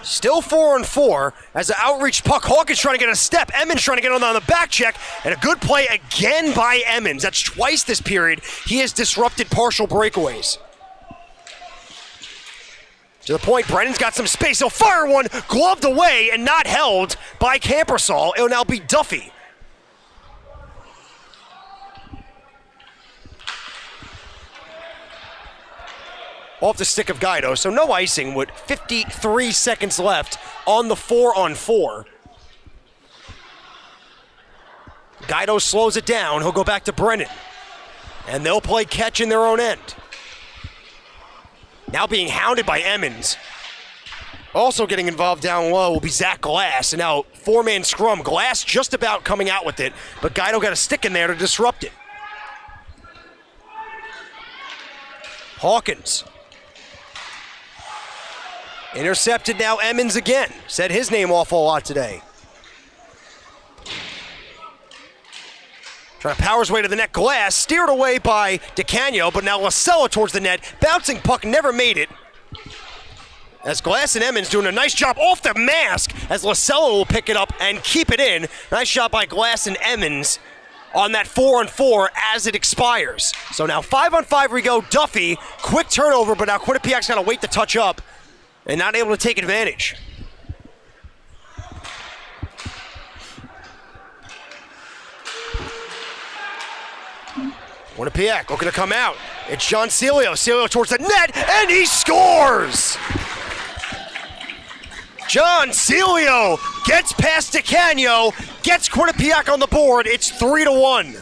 Still 4-on-4 as the outreach puck. Hawkins trying to get a step. Emmons trying to get on the back check. And a good play again by Emmons. That's twice this period. He has disrupted partial breakaways. To the point, Brennan's got some space. He'll fire one, gloved away and not held by Campersall. It'll now be Duffy. Off the stick of Guido, so no icing with 53 seconds left on the 4-on-4. Guido slows it down. He'll go back to Brennan. And they'll play catch in their own end. Now being hounded by Emmons. Also getting involved down low will be Zach Glass. And now four-man scrum. Glass just about coming out with it, but Guido got a stick in there to disrupt it. Hawkins. Intercepted now Emmons again. Said his name awful a lot today. Trying to power his way to the net. Glass steered away by DeCanio, but now Lasella towards the net. Bouncing puck never made it. As Glass and Emmons doing a nice job off the mask as Lasella will pick it up and keep it in. Nice shot by Glass and Emmons on that 4-on-4 as it expires. So now 5-on-5 we go. Duffy, quick turnover, but now Quinnipiac's got to wait to touch up and not able to take advantage. Quinnipiac looking to come out. It's John Celio. Celio towards the net, and he scores! John Celio gets past DeCanio, gets Quinnipiac on the board. It's 3-1.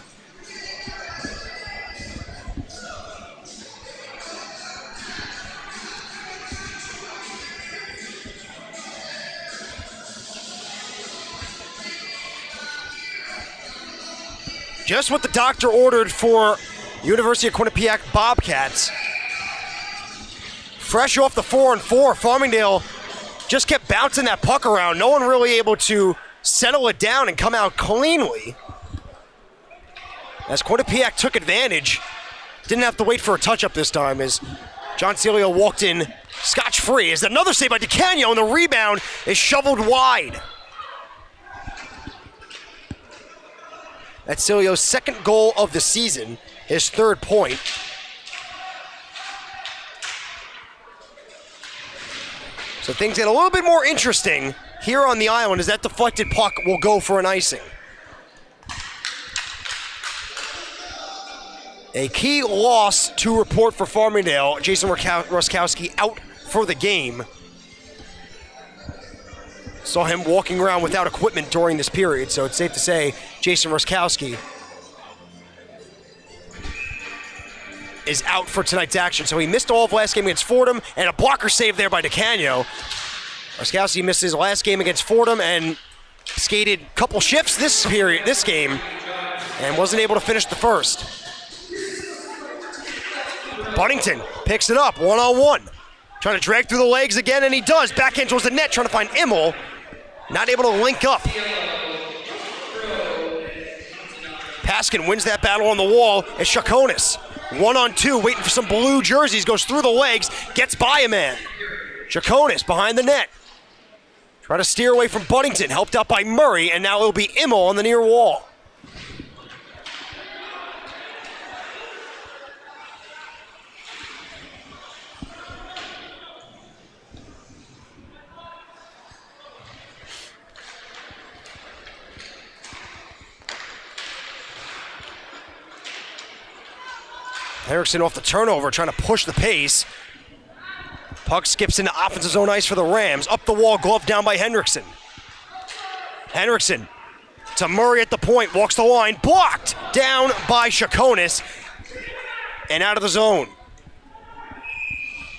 Just what the doctor ordered for University of Quinnipiac Bobcats. Fresh off the 4-on-4, Farmingdale just kept bouncing that puck around. No one really able to settle it down and come out cleanly. As Quinnipiac took advantage, didn't have to wait for a touch-up this time as John Celio walked in scotch-free. As another save by DeCanio, and the rebound is shoveled wide. That's Celio's second goal of the season, his third point. So things get a little bit more interesting here on the island as that deflected puck will go for an icing. A key loss to report for Farmingdale. Jason Ruskowski out for the game. Saw him walking around without equipment during this period, so it's safe to say Jason Ruskowski is out for tonight's action. So he missed all of last game against Fordham, and a blocker save there by DeCanio. Ruskowski missed his last game against Fordham and skated a couple shifts this game, and wasn't able to finish the first. Buddington picks it up, one-on-one. Trying to drag through the legs again, and he does. Backhand towards the net, trying to find Immel. Not able to link up. Paskin wins that battle on the wall. It's Chaconis. 1-on-2, waiting for some blue jerseys. Goes through the legs, gets by a man. Chaconis behind the net. Trying to steer away from Buddington. Helped out by Murray, and now it'll be Immel on the near wall. Erickson off the turnover, trying to push the pace. Puck skips into offensive zone ice for the Rams. Up the wall, glove down by Henriksen. Henriksen to Murray at the point, walks the line, blocked down by Chaconis, and out of the zone.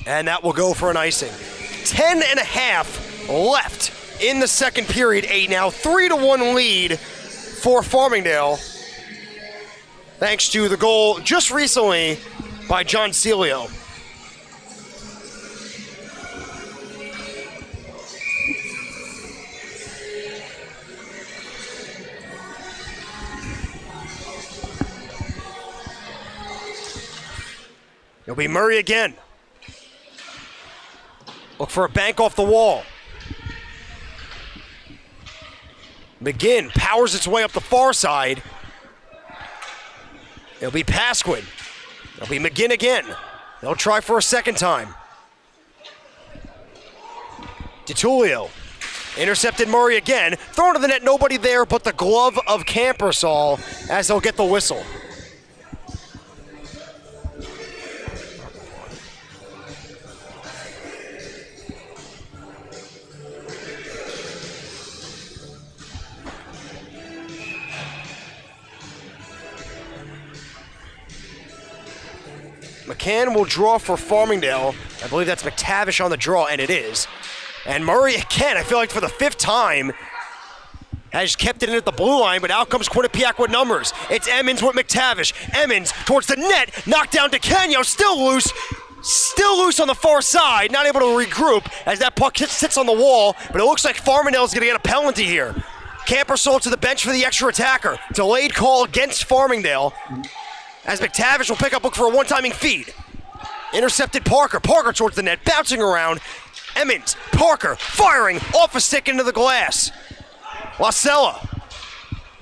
And that will go for an icing. 10.5 left in the second period. A now 3-1 lead for Farmingdale, thanks to the goal just recently by John Celio. It'll be Murray again. Look for a bank off the wall. McGinn powers its way up the far side. It'll be Pasquin. It'll be McGinn again. They'll try for a second time. DiTullio intercepted Murray again. Thrown to the net, nobody there but the glove of Campersall as they'll get the whistle. McCann will draw for Farmingdale. I believe that's McTavish on the draw, and it is. And Murray again, I feel like for the 5th time, has kept it in at the blue line, but out comes Quinnipiac with numbers. It's Emmons with McTavish. Emmons towards the net, knocked down to Kenyo, still loose on the far side, not able to regroup as that puck sits on the wall, but it looks like Farmingdale's gonna get a penalty here. Campersall to the bench for the extra attacker. Delayed call against Farmingdale, as McTavish will pick up, look for a one-timing feed. Intercepted Parker. Parker towards the net, bouncing around. Emmons, Parker, firing off a stick into the glass. Lasella,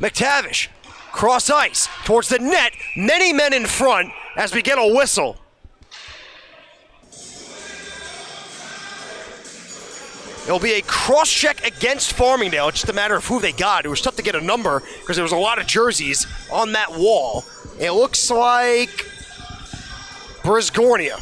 McTavish, cross ice towards the net. Many men in front as we get a whistle. It'll be a cross-check against Farmingdale. It's just a matter of who they got. It was tough to get a number because there was a lot of jerseys on that wall. It looks like Brisgornia.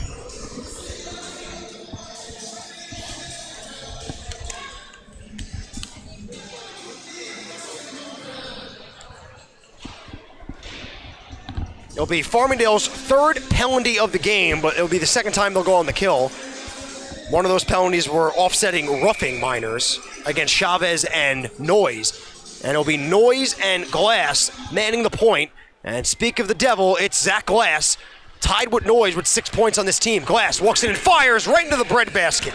It'll be Farmingdale's 3rd penalty of the game, but it'll be the 2nd time they'll go on the kill. One of those penalties were offsetting roughing minors against Chavez and Noyes. And it'll be Noyes and Glass manning the point. And speak of the devil, it's Zach Glass, tied with Noyes with 6 points on this team. Glass walks in and fires right into the breadbasket.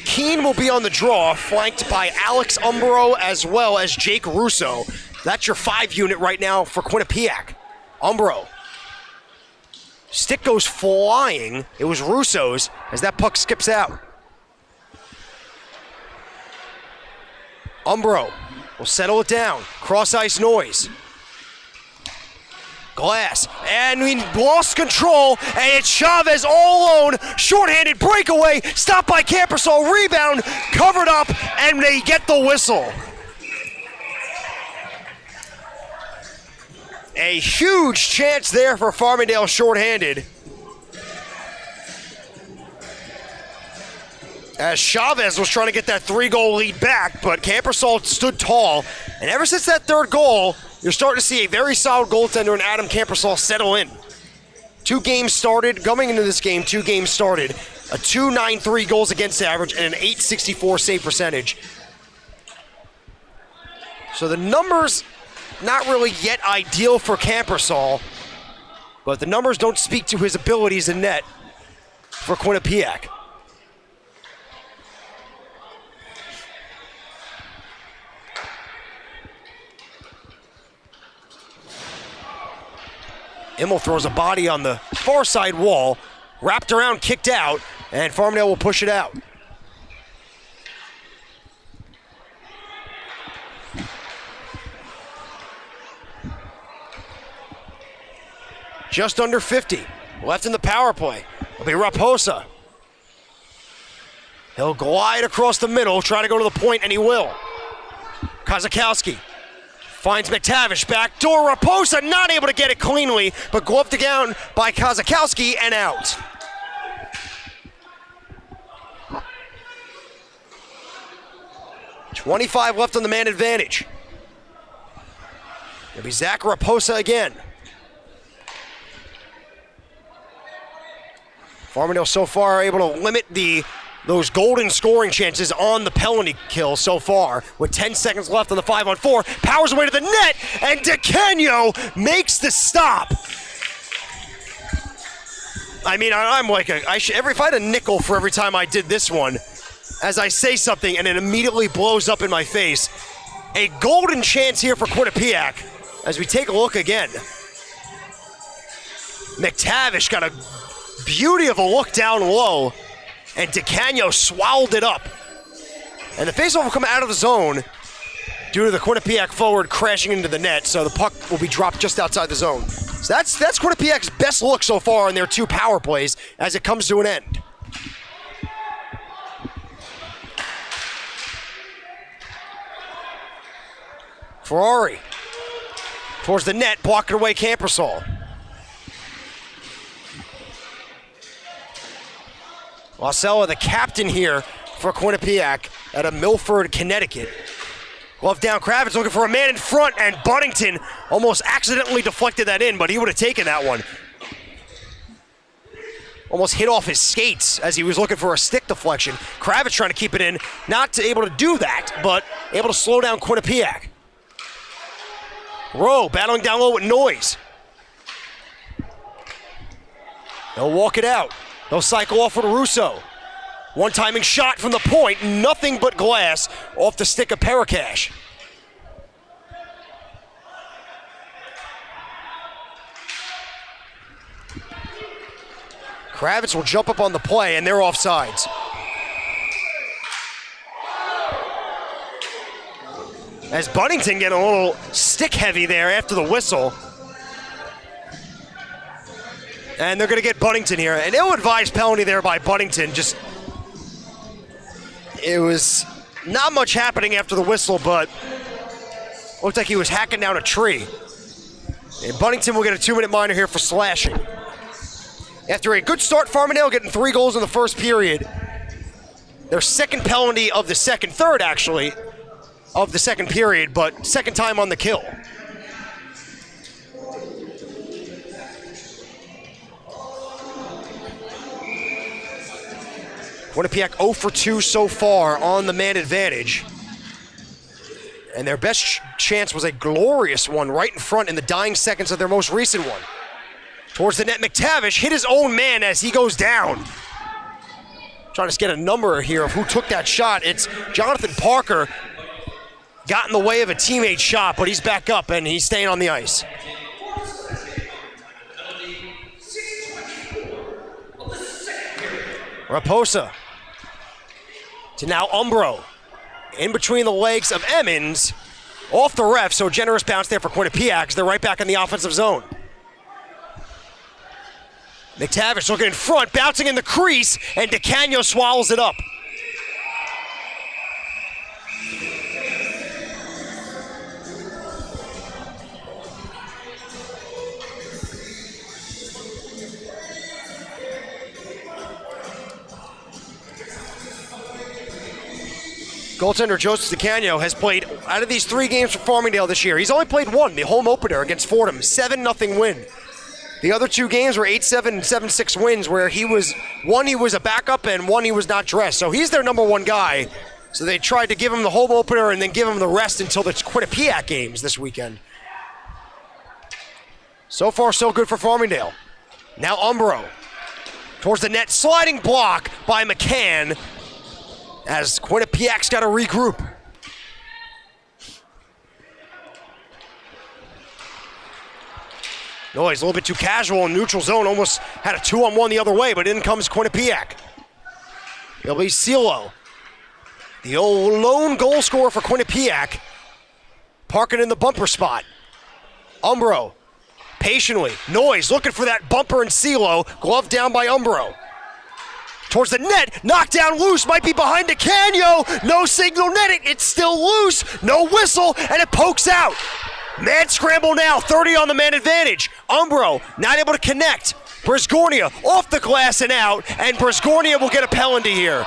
Keene will be on the draw, flanked by Alex Umbro as well as Jake Russo. That's your 5 unit right now for Quinnipiac. Umbro. Stick goes flying. It was Russo's as that puck skips out. Umbro will settle it down. Cross ice Noise. Glass, and we lost control, and it's Chavez all alone. Shorthanded breakaway, stopped by Campersall, rebound, covered up, and they get the whistle. A huge chance there for Farmingdale shorthanded. As Chavez was trying to get that 3-goal lead back, but Campersall stood tall. And ever since that 3rd goal, you're starting to see a very solid goaltender in Adam Campersall settle in. 2 games started, coming into this game, 2 games started. A .293 goals against average and an .864 save percentage. So the numbers, not really yet ideal for Campersall, but the numbers don't speak to his abilities in net for Quinnipiac. Immel throws a body on the far side wall, wrapped around, kicked out, and Farmingdale will push it out. Just under 50 left in the power play. It'll be Raposa. He'll glide across the middle, try to go to the point, and he will. Kozakowski Finds McTavish, backdoor, Raposa not able to get it cleanly, but gloved down by Kozakowski and out. .25 left on the man advantage. It'll be Zach Raposa again. Farmingdale so far able to limit those golden scoring chances on the penalty kill so far. With 10 seconds left on the 5-on-4, powers away to the net, and DeCanio makes the stop. I mean, I'm like, if I had a nickel for every time I did this one, as I say something and it immediately blows up in my face. A golden chance here for Quinnipiac as we take a look again. McTavish got a beauty of a look down low, and DeCanio swallowed it up. And the faceoff will come out of the zone due to the Quinnipiac forward crashing into the net, so the puck will be dropped just outside the zone. So that's Quinnipiac's best look so far in their 2 power plays as it comes to an end. Ferrari towards the net, blocking away Campersall. Marcella, the captain here for Quinnipiac out of Milford, Connecticut. Glove down, Kravitz looking for a man in front, and Buddington almost accidentally deflected that in, but he would have taken that one. Almost hit off his skates as he was looking for a stick deflection. Kravitz trying to keep it in, not able to do that, but able to slow down Quinnipiac. Rowe battling down low with Noise. They'll walk it out. They'll cycle off with Russo. One-timing shot from the point, nothing but glass off the stick of Parakash. Kravitz will jump up on the play, and they're offsides. As Buddington getting a little stick heavy there after the whistle. And they're going to get Buddington here. An ill-advised penalty there by Buddington. It was not much happening after the whistle, but looked like he was hacking down a tree. And Buddington will get a 2-minute minor here for slashing. After a good start, Farmingdale getting 3 goals in the first period. Their second penalty of the third actually, of the second period, but second time on the kill. Quinnipiac 0 for 2 so far on the man advantage. And their best chance was a glorious one right in front in the dying seconds of their most recent one. Towards the net, McTavish hit his own man as he goes down. Trying to get a number here of who took that shot. It's Jonathan Parker. Got in the way of a teammate shot, but he's back up and he's staying on the ice. Raposa to now Umbro. In between the legs of Emmons. Off the ref, so generous bounce there for Quinnipiac because they're right back in the offensive zone. McTavish looking in front, bouncing in the crease, and DeCanio swallows it up. Goaltender Joseph DeCanio has played, out of these 3 games for Farmingdale this year, he's only played 1, the home opener against Fordham, 7-0 win. The other 2 games were 8-7 and 7-6 wins where he was a backup and 1 he was not dressed. So he's their number 1 guy. So they tried to give him the home opener and then give him the rest until the Quinnipiac games this weekend. So far, so good for Farmingdale. Now Umbro towards the net, sliding block by McCann as Quinnipiac's got to regroup. Noise a little bit too casual in neutral zone, almost had a 2-on-1 the other way, but in comes Quinnipiac. It'll be Cielo, the old lone goal scorer for Quinnipiac, parking in the bumper spot. Umbro, patiently. Noise looking for that bumper and Cielo, glove down by Umbro. Towards the net, knocked down loose, might be behind DeCanio. No signal netting, it's still loose, no whistle, and it pokes out. Mad scramble now, 30 on the man advantage. Umbro not able to connect. Brisgornia off the glass and out, and Brisgornia will get a penalty here.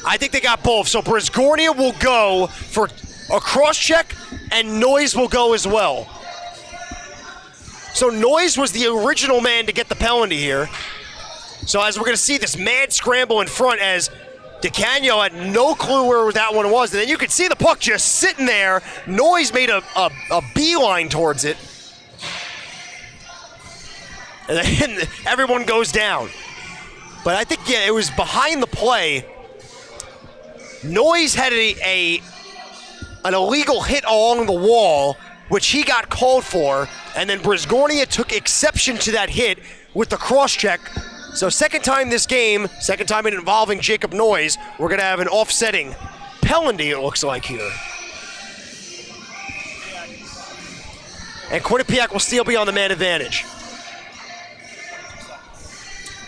I think they got both, so Brisgornia will go for a cross check, and Noyes will go as well. So Noyes was the original man to get the penalty here. So as we're going to see this mad scramble in front as DeCanio had no clue where that one was. And then you could see the puck just sitting there. Noyes made a beeline towards it. And then everyone goes down. But I think, yeah, it was behind the play. Noyes had an illegal hit along the wall, which he got called for. And then Brisgornia took exception to that hit with the cross check. So second time this game, second time involving Jacob Noyes, we're going to have an offsetting penalty, it looks like here. And Quinnipiac will still be on the man advantage.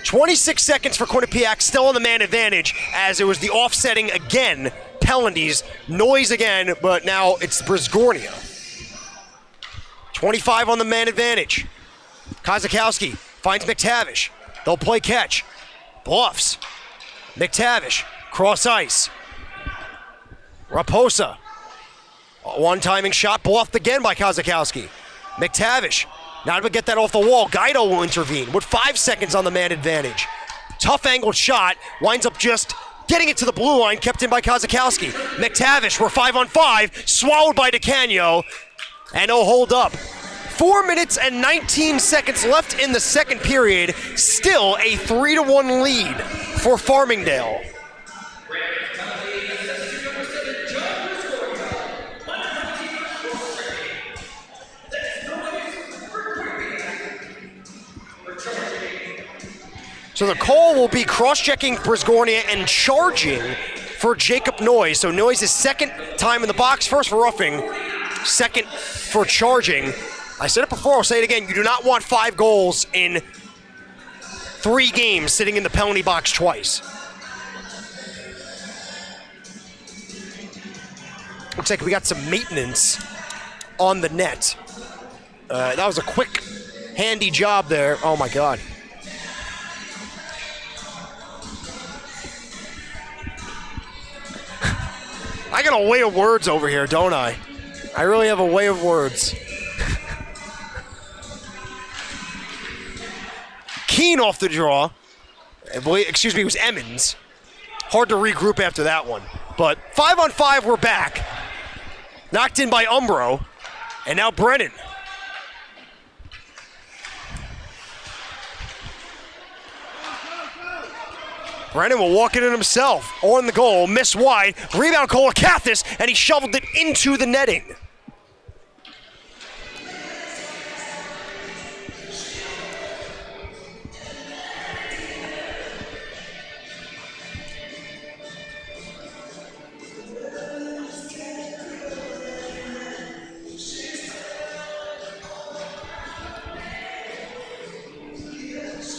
26 seconds for Quinnipiac, still on the man advantage, as it was the offsetting again, penalties, Noyes again, but now it's Brisgornia. 25 on the man advantage. Kozakowski finds McTavish. They'll play catch. Bluffs. McTavish. Cross ice. Raposa. One timing shot bluffed again by Kozakowski. McTavish. Not able to get that off the wall. Guido will intervene with 5 seconds on the man advantage. Tough angled shot. Winds up just getting it to the blue line. Kept in by Kozakowski. McTavish. We're 5-on-5. Swallowed by DeCanio. And no hold up. 4 minutes and 19 seconds left in the second period. Still a 3-1 lead for Farmingdale. So the call will be cross-checking Brisgornia and charging for Jacob Noyes. So Noyes is second time in the box, first for roughing, second for charging. I said it before, I'll say it again. You do not want 5 goals in 3 games sitting in the penalty box twice. Looks like we got some maintenance on the net. That was a quick, handy job there. Oh my God. I got a way of words over here, don't I? I really have a way of words. Keane off the draw. Excuse me, it was Emmons. Hard to regroup after that one. But 5-on-5, we're back. Knocked in by Umbro. And now Brennan. Brennan will walk it in himself. On the goal, miss wide. Rebound, Kolakathis, and he shoveled it into the netting.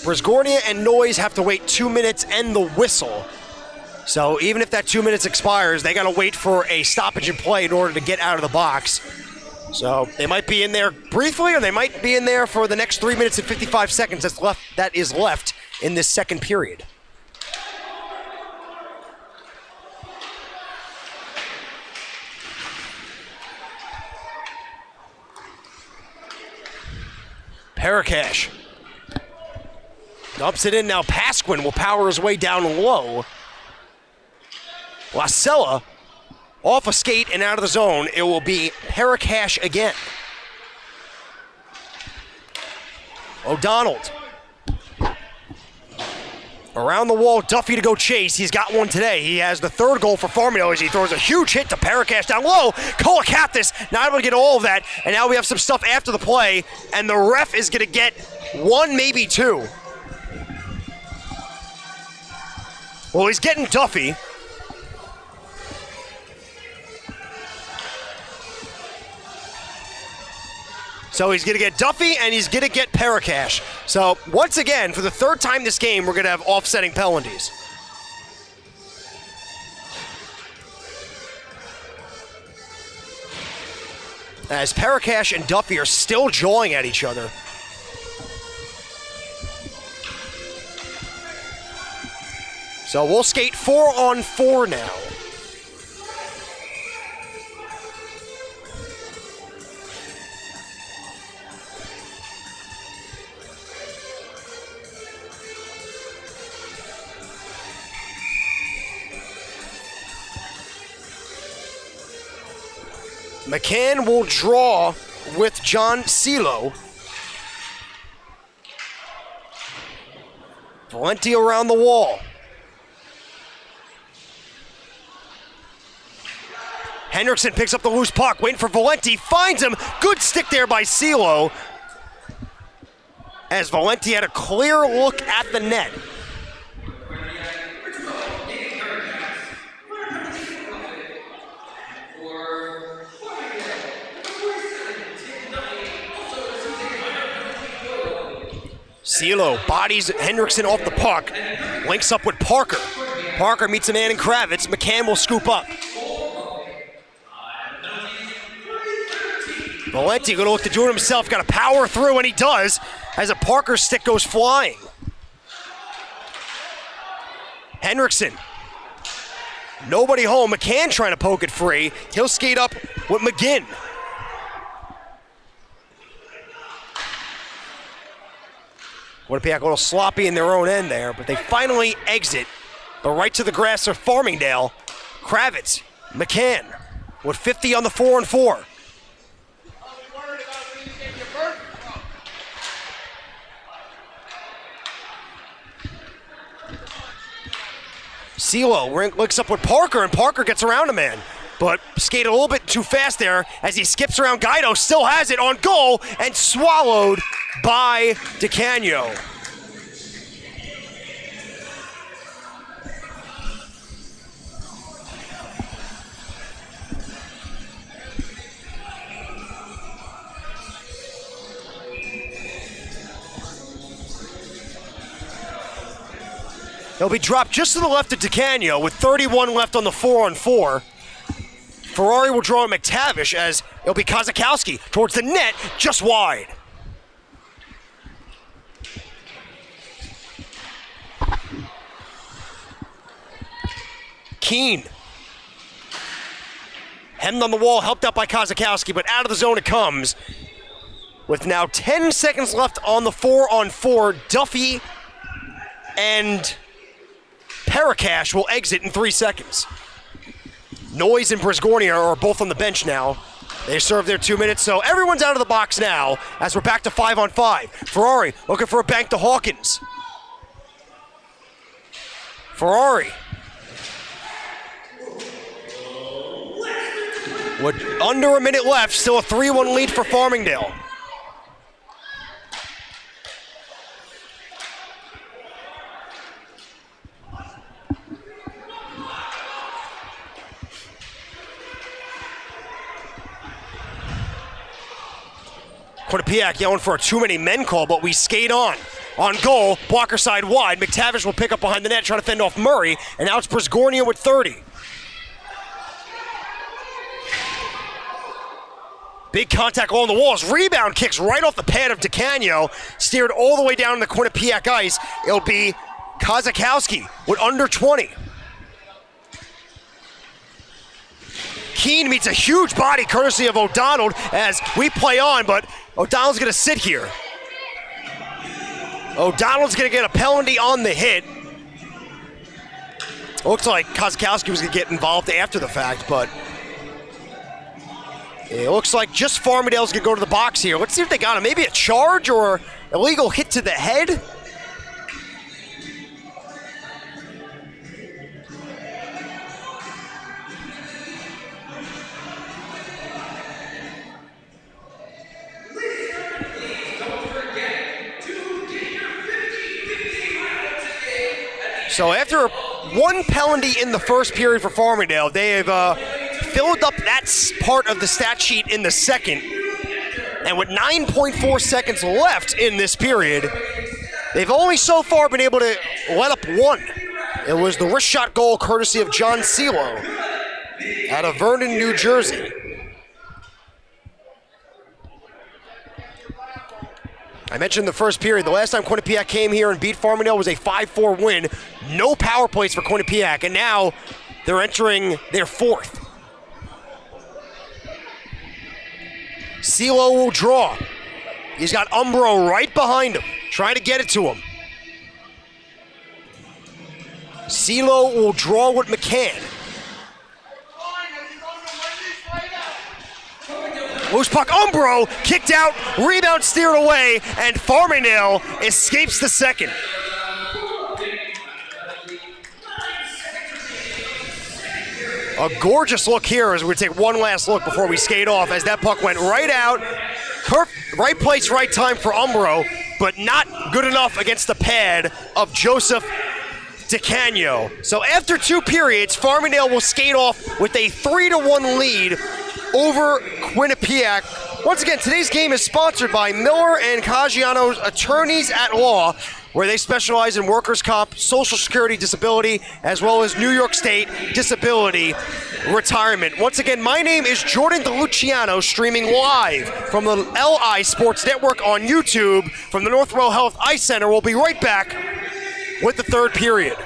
Brisgornia and Noyes have to wait 2 minutes and the whistle. So even if that 2 minutes expires, they got to wait for a stoppage in play in order to get out of the box. So they might be in there briefly, or they might be in there for the next 3 minutes and 55 seconds that is left in this second period. Parakash dumps it in now. Pasquin will power his way down low. Lasella off a skate and out of the zone. It will be Parakash again. O'Donnell. Around the wall, Duffy to go chase. He's got one today. He has the third goal for Farmingdale as he throws a huge hit to Parakash down low. Kolakathis not able to get all of that. And now we have some stuff after the play. And the ref is going to get 1, maybe 2. Well, he's getting Duffy. So he's going to get Duffy and he's going to get Parakash. So once again, for the third time this game, we're going to have offsetting penalties. as Parakash and Duffy are still jawing at each other. So we'll skate 4-on-4 now. McCann will draw with John Celo. Valenti around the wall. Hendrickson picks up the loose puck, waiting for Valenti, finds him. Good stick there by Celo, as Valenti had a clear look at the net. Celo bodies Hendrickson off the puck, links up with Parker. Parker meets a man in Kravitz. McCann will scoop up. Valenti gonna look to do it himself, gotta power through, and he does, as a Parker stick goes flying. Hendrickson, nobody home. McCann trying to poke it free. He'll skate up with McGinn. Quinnipiac a little sloppy in their own end there, but they finally exit the right to the grass of Farmingdale. Kravitz, McCann with 50 on the 4-on-4. Celo links up with Parker, and Parker gets around a man, but skated a little bit too fast there as he skips around Guido, still has it on goal, and swallowed by DeCanio. He'll be dropped just to the left of DeCanio with 31 left on the 4-on-4. Ferrari will draw at McTavish as it'll be Kozakowski towards the net, just wide. Keene. Hemmed on the wall, helped out by Kozakowski, but out of the zone it comes. With now 10 seconds left on the 4-on-4, Duffy and Parakash will exit in 3 seconds. Noyes and Brisgornia are both on the bench now. They served their 2 minutes, so everyone's out of the box now as we're back to 5-on-5. Ferrari looking for a bank to Hawkins. Ferrari. With under a minute left, still a 3-1 lead for Farmingdale. Quinnipiac yelling for a too many men call, but we skate on. On goal, blocker side wide. McTavish will pick up behind the net, trying to fend off Murray, and now it's Brisgornia with 30. Big contact along the walls. Rebound kicks right off the pad of DeCanio, steered all the way down the Quinnipiac ice. It'll be Kozakowski with under 20. Keene meets a huge body courtesy of O'Donnell as we play on, but O'Donnell's going to sit here. O'Donnell's going to get a penalty on the hit. Looks like Kozakowski was going to get involved after the fact, but it looks like just Farmingdale's going to go to the box here. Let's see if they got him. Maybe a charge or illegal hit to the head. So after one penalty in the first period for Farmingdale, they have filled up that part of the stat sheet in the second. And with 9.4 seconds left in this period, they've only so far been able to let up one. It was the wrist shot goal courtesy of John Celo out of Vernon, New Jersey. I mentioned the first period. The last time Quinnipiac came here and beat Farmingdale was a 5-4 win. No power plays for Quinnipiac, and now they're entering their fourth. CeeLo will draw. He's got Umbro right behind him, trying to get it to him. CeeLo will draw with McCann. Loose puck, Umbro, kicked out, rebound steered away, and Farmingdale escapes the second. A gorgeous look here as we take one last look before we skate off as that puck went right out. Right place, right time for Umbro, but not good enough against the pad of Joseph DeCanio. So after 2 periods, Farmingdale will skate off with a 3-1 lead over Quinnipiac. Once again, today's game is sponsored by Miller and Caggiano's Attorneys at Law, where they specialize in workers' comp, Social Security disability, as well as New York State disability retirement. Once again, my name is Jordan DeLuciano, streaming live from the LI Sports Network on YouTube from the Northwell Health Ice Center. We'll be right back with the third period.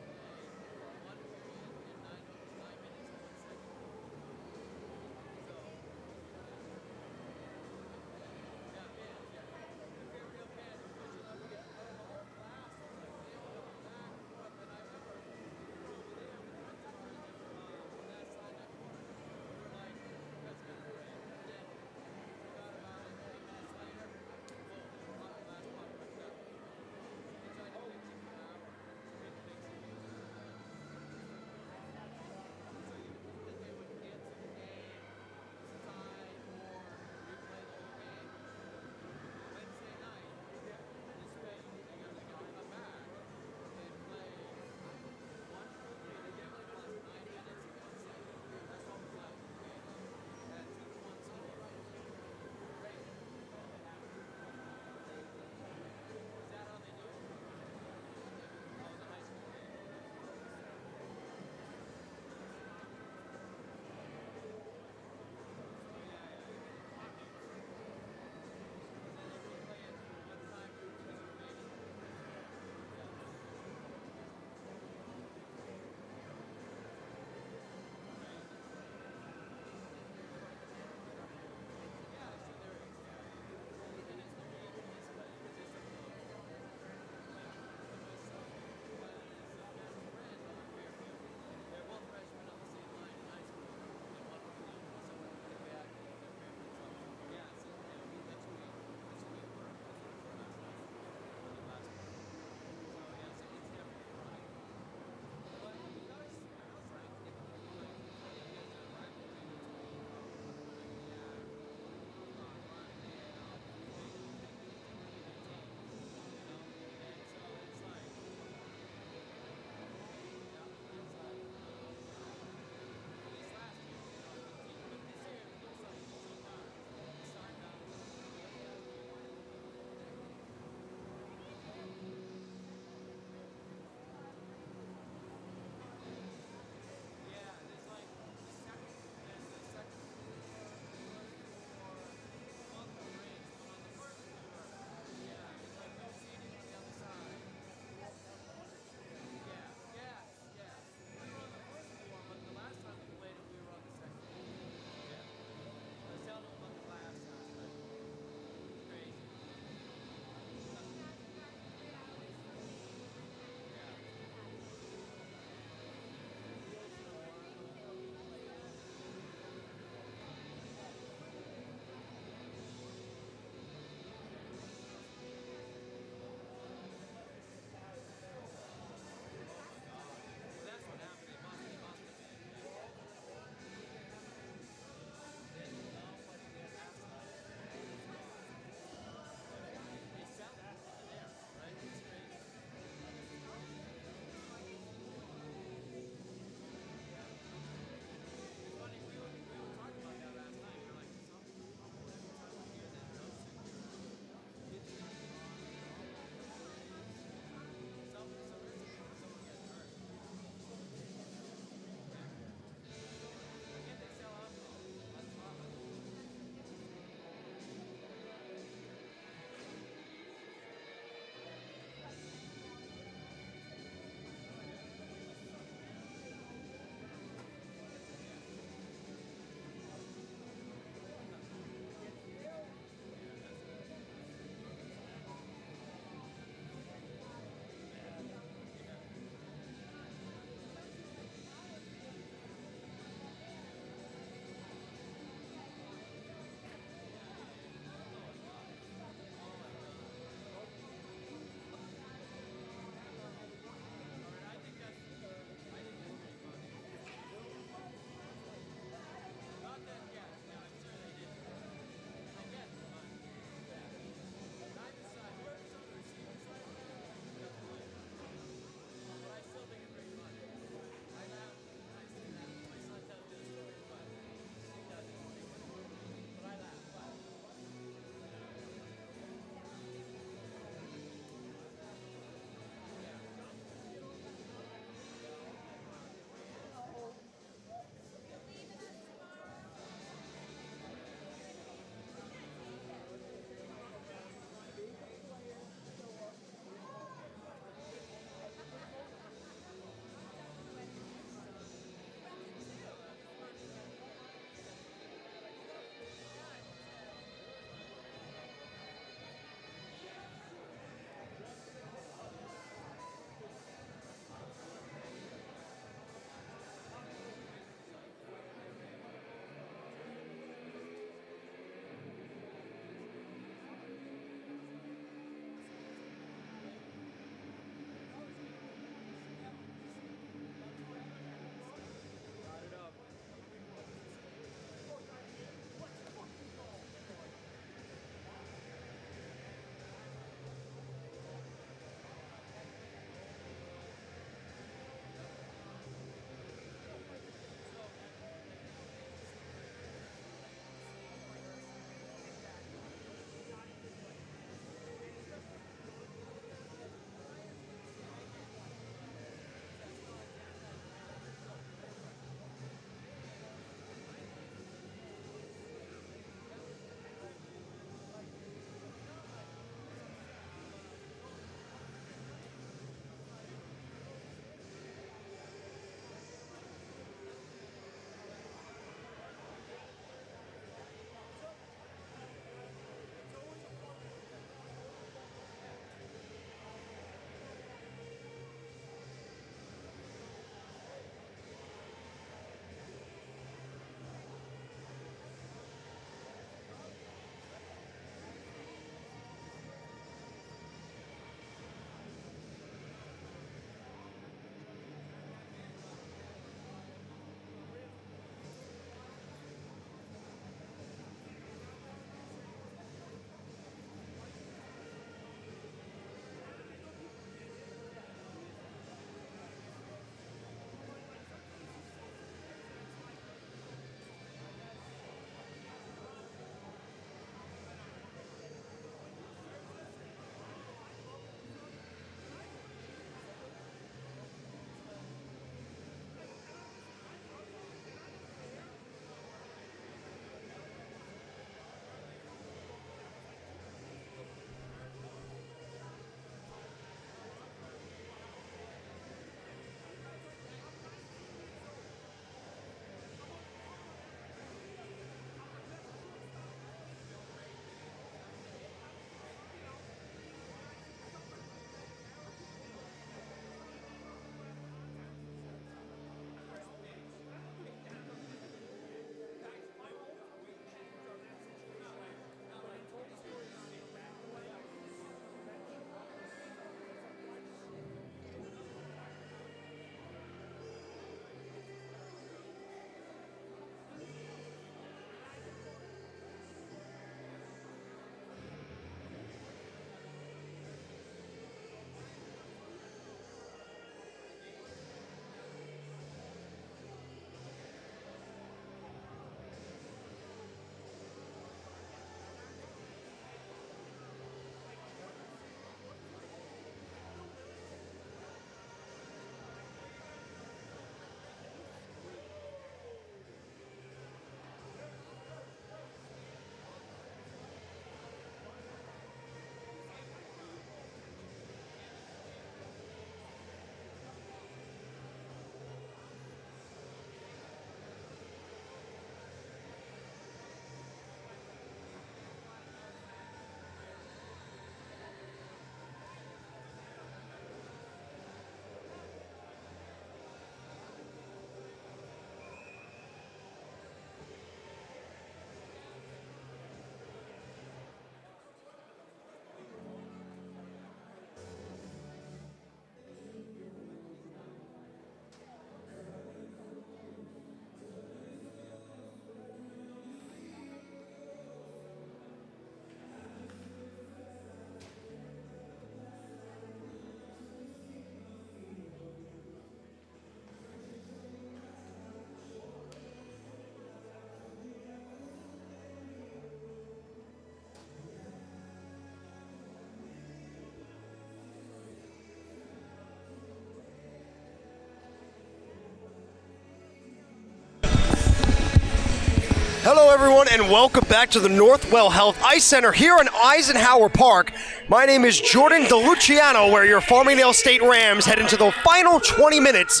Hello, everyone, and welcome back to the Northwell Health Ice Center here in Eisenhower Park. My name is Jordan DeLuciano, where your Farmingdale State Rams head into the final 20 minutes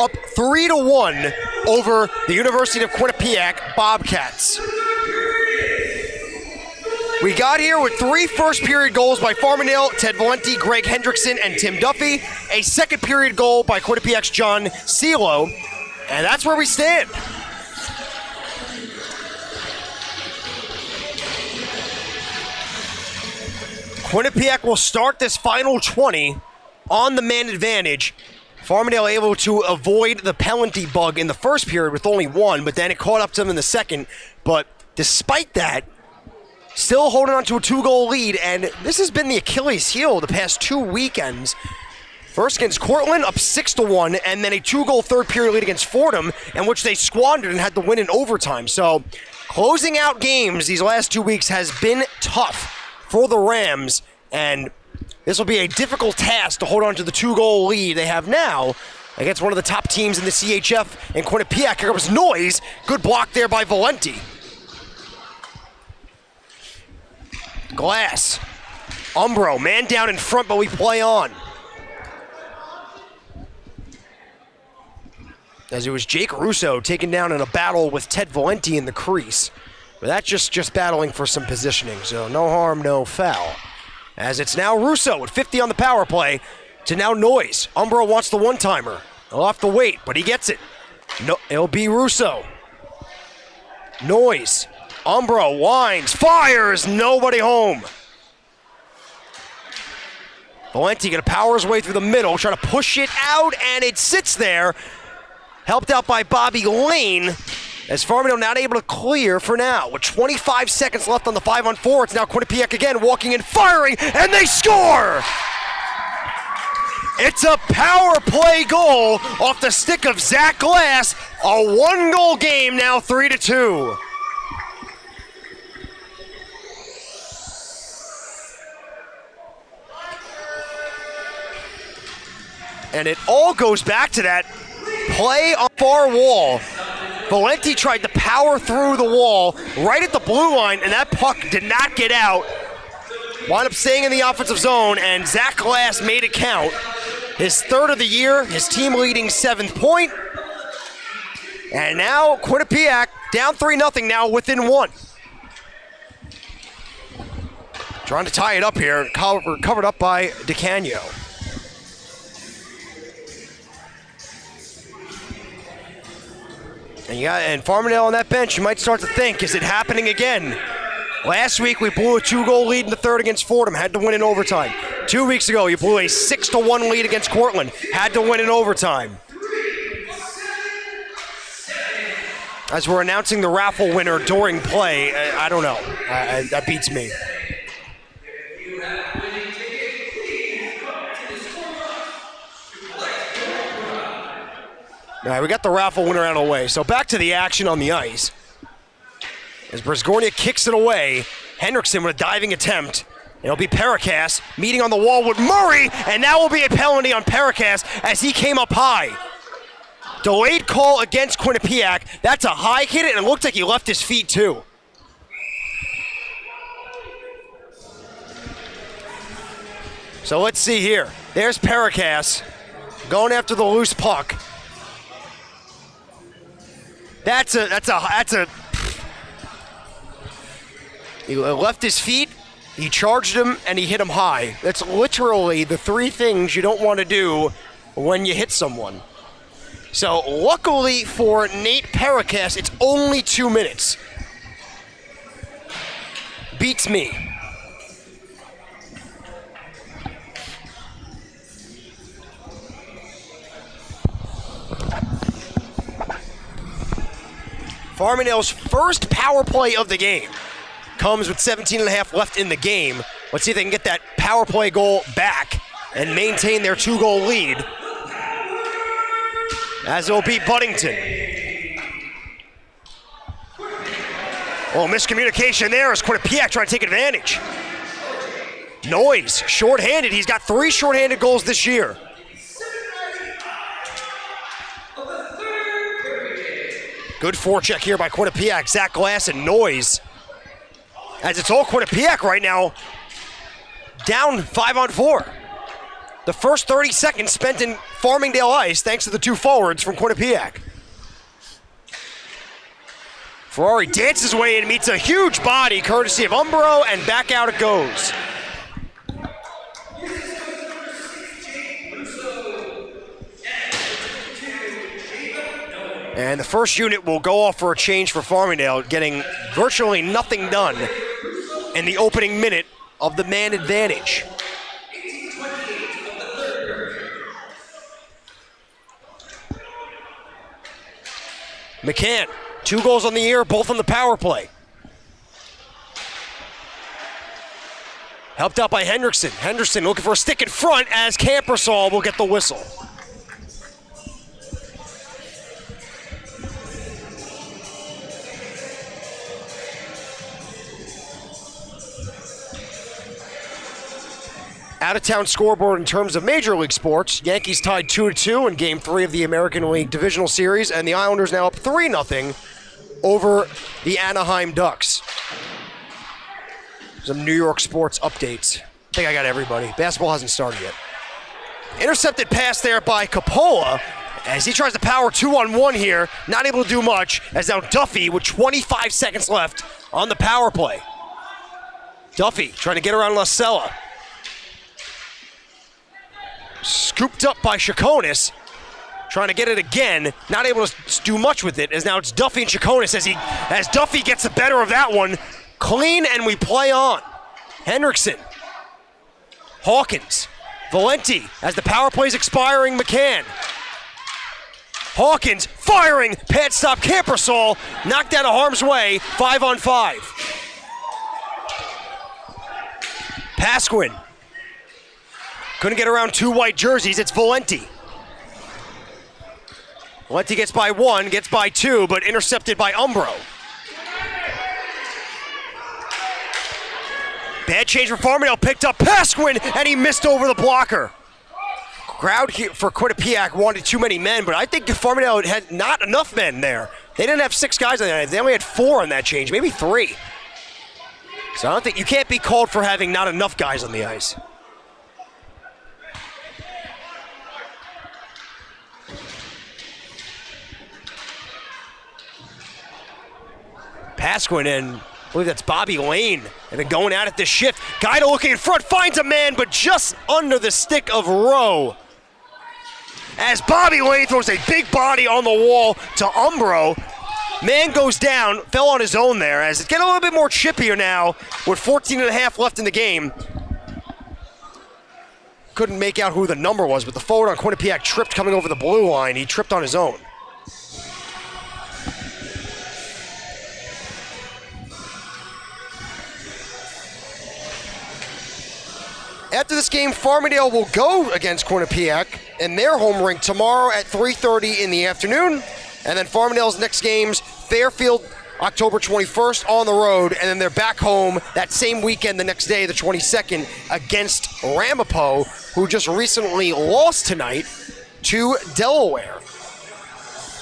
up 3-1 over the University of Quinnipiac Bobcats. We got here with 3 first-period goals by Farmingdale, Ted Valenti, Greg Hendrickson, and Tim Duffy. A second-period goal by Quinnipiac's John Cielo, and that's where we stand. Quinnipiac will start this final 20 on the man advantage. Farmingdale able to avoid the penalty bug in the first period with only 1, but then it caught up to them in the second. But despite that, still holding on to a 2-goal lead, and this has been the Achilles heel the past 2 weekends. First against Cortland, up 6-1, and then a 2-goal third-period lead against Fordham, in which they squandered and had to win in overtime. So closing out games these last 2 weeks has been tough for the Rams, and this will be a difficult task to hold on to the 2-goal lead they have now against one of the top teams in the CHF in Quinnipiac. Here comes Noise. Good block there by Valenti. Glass. Umbro, man down in front, but we play on. As it was Jake Russo taken down in a battle with Ted Valenti in the crease. But that's just battling for some positioning, so no harm, no foul. As it's now Russo with 50 on the power play to now Noise. Umbro wants the one-timer. He'll have to wait, but he gets it. No, it'll be Russo. Noise. Umbro winds, fires, nobody home. Valenti gonna power his way through the middle, trying to push it out, and it sits there. Helped out by Bobby Lane. As Farmingdale not able to clear for now. With 25 seconds left on the 5-on-4, it's now Quinnipiac again walking and firing, and they score! It's a power play goal off the stick of Zach Glass. A 1-goal game now, 3-2. And it all goes back to that play on far wall. Valenti tried to power through the wall right at the blue line, and that puck did not get out. Wound up staying in the offensive zone, and Zach Glass made it count. His 3rd of the year, his team leading 7th point. And now Quinnipiac down 3-0 now within 1. Trying to tie it up here, covered up by DeCanio. And Farmingdale on that bench, you might start to think, is it happening again? Last week, we blew a 2-goal lead in the 3rd against Fordham, had to win in overtime. 2 weeks ago, you blew a 6-1 lead against Cortland, had to win in overtime. As we're announcing the raffle winner during play, I don't know. That beats me. All right, we got the raffle winner out of the way. So back to the action on the ice. As Brzgornia kicks it away, Hendrickson with a diving attempt. It'll be Paracas meeting on the wall with Murray, and that will be a penalty on Paracas as he came up high. Delayed call against Quinnipiac. That's a high hit, and it looked like he left his feet too. So let's see here. There's Paracas going after the loose puck. That's a. He left his feet, he charged him, and he hit him high. That's literally the 3 things you don't want to do when you hit someone. So luckily for Nate Paracas, it's only 2 minutes. Beats me. Farmingdale's first power play of the game comes with 17.5 left in the game. Let's see if they can get that power play goal back and maintain their 2-goal lead. As it'll beat Buddington. Oh, miscommunication there as Quinnipiac trying to take advantage. Noise, shorthanded. He's got 3 shorthanded goals this year. Good forecheck here by Quinnipiac. Zach Glass and Noise. As it's all Quinnipiac right now, down 5-on-4. The first 30 seconds spent in Farmingdale ice thanks to the two forwards from Quinnipiac. Ferrari dances away and meets a huge body courtesy of Umbro, and back out it goes. And the first unit will go off for a change for Farmingdale, getting virtually nothing done in the opening minute of the man advantage. McCann, 2 goals on the year, both on the power play. Helped out by Hendrickson. Henderson looking for a stick in front as Campersall will get the whistle. Out-of-town scoreboard in terms of Major League sports. Yankees tied 2-2 in Game 3 of the American League Divisional Series, and the Islanders now up 3-0 over the Anaheim Ducks. Some New York sports updates. I think I got everybody. Basketball hasn't started yet. Intercepted pass there by Coppola as he tries to power 2-on-1 here. Not able to do much, as now Duffy with 25 seconds left on the power play. Duffy trying to get around Lascella. Scooped up by Chaconis, trying to get it again, not able to do much with it, as now it's Duffy and Chaconis as Duffy gets the better of that one. Clean, and we play on. Hendrickson, Hawkins, Valenti, as the power play's expiring, McCann. Hawkins firing, pad stop, Campersall, knocked out of harm's way, 5-on-5. Pasquin. Couldn't get around 2 white jerseys, it's Valenti. Valenti gets by 1, gets by 2, but intercepted by Umbro. Bad change for Farmingdale, picked up Pasquin, and he missed over the blocker. Crowd here for Quinnipiac wanted too many men, but I think Farmingdale had not enough men there. They didn't have 6 guys on that. They only had 4 on that change, maybe 3. So I don't think you can't be called for having not enough guys on the ice. Pasquin and I believe that's Bobby Lane. They've been going at it this shift. Guida looking in front, finds a man, but just under the stick of Rowe. As Bobby Lane throws a big body on the wall to Umbro. Man goes down, fell on his own there, as it's getting a little bit more chippier now with 14.5 left in the game. Couldn't make out who the number was, but the forward on Quinnipiac tripped coming over the blue line. He tripped on his own. After this game, Farmingdale will go against Quinnipiac in their home rink tomorrow at 3:30 in the afternoon. And then Farmingdale's next games, Fairfield, October 21st on the road. And then they're back home that same weekend, the next day, the 22nd, against Ramapo, who just recently lost tonight to Delaware.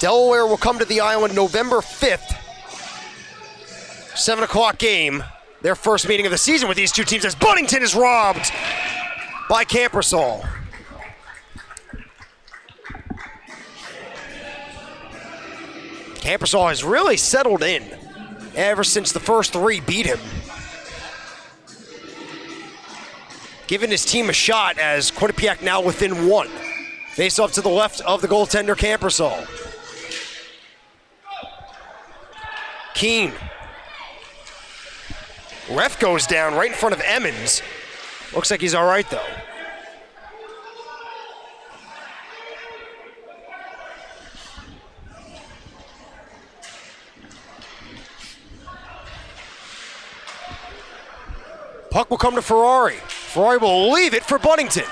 Delaware will come to the island November 5th. 7 o'clock game. Their first meeting of the season with these two teams as Buddington is robbed by Campersall. Campersall has really settled in ever since the first 3 beat him. Giving his team a shot as Quinnipiac now within 1. Face off to the left of the goaltender, Campersall. Keene. Ref goes down right in front of Emmons. Looks like he's all right, though. Puck will come to Ferrari. Ferrari will leave it for Buddington.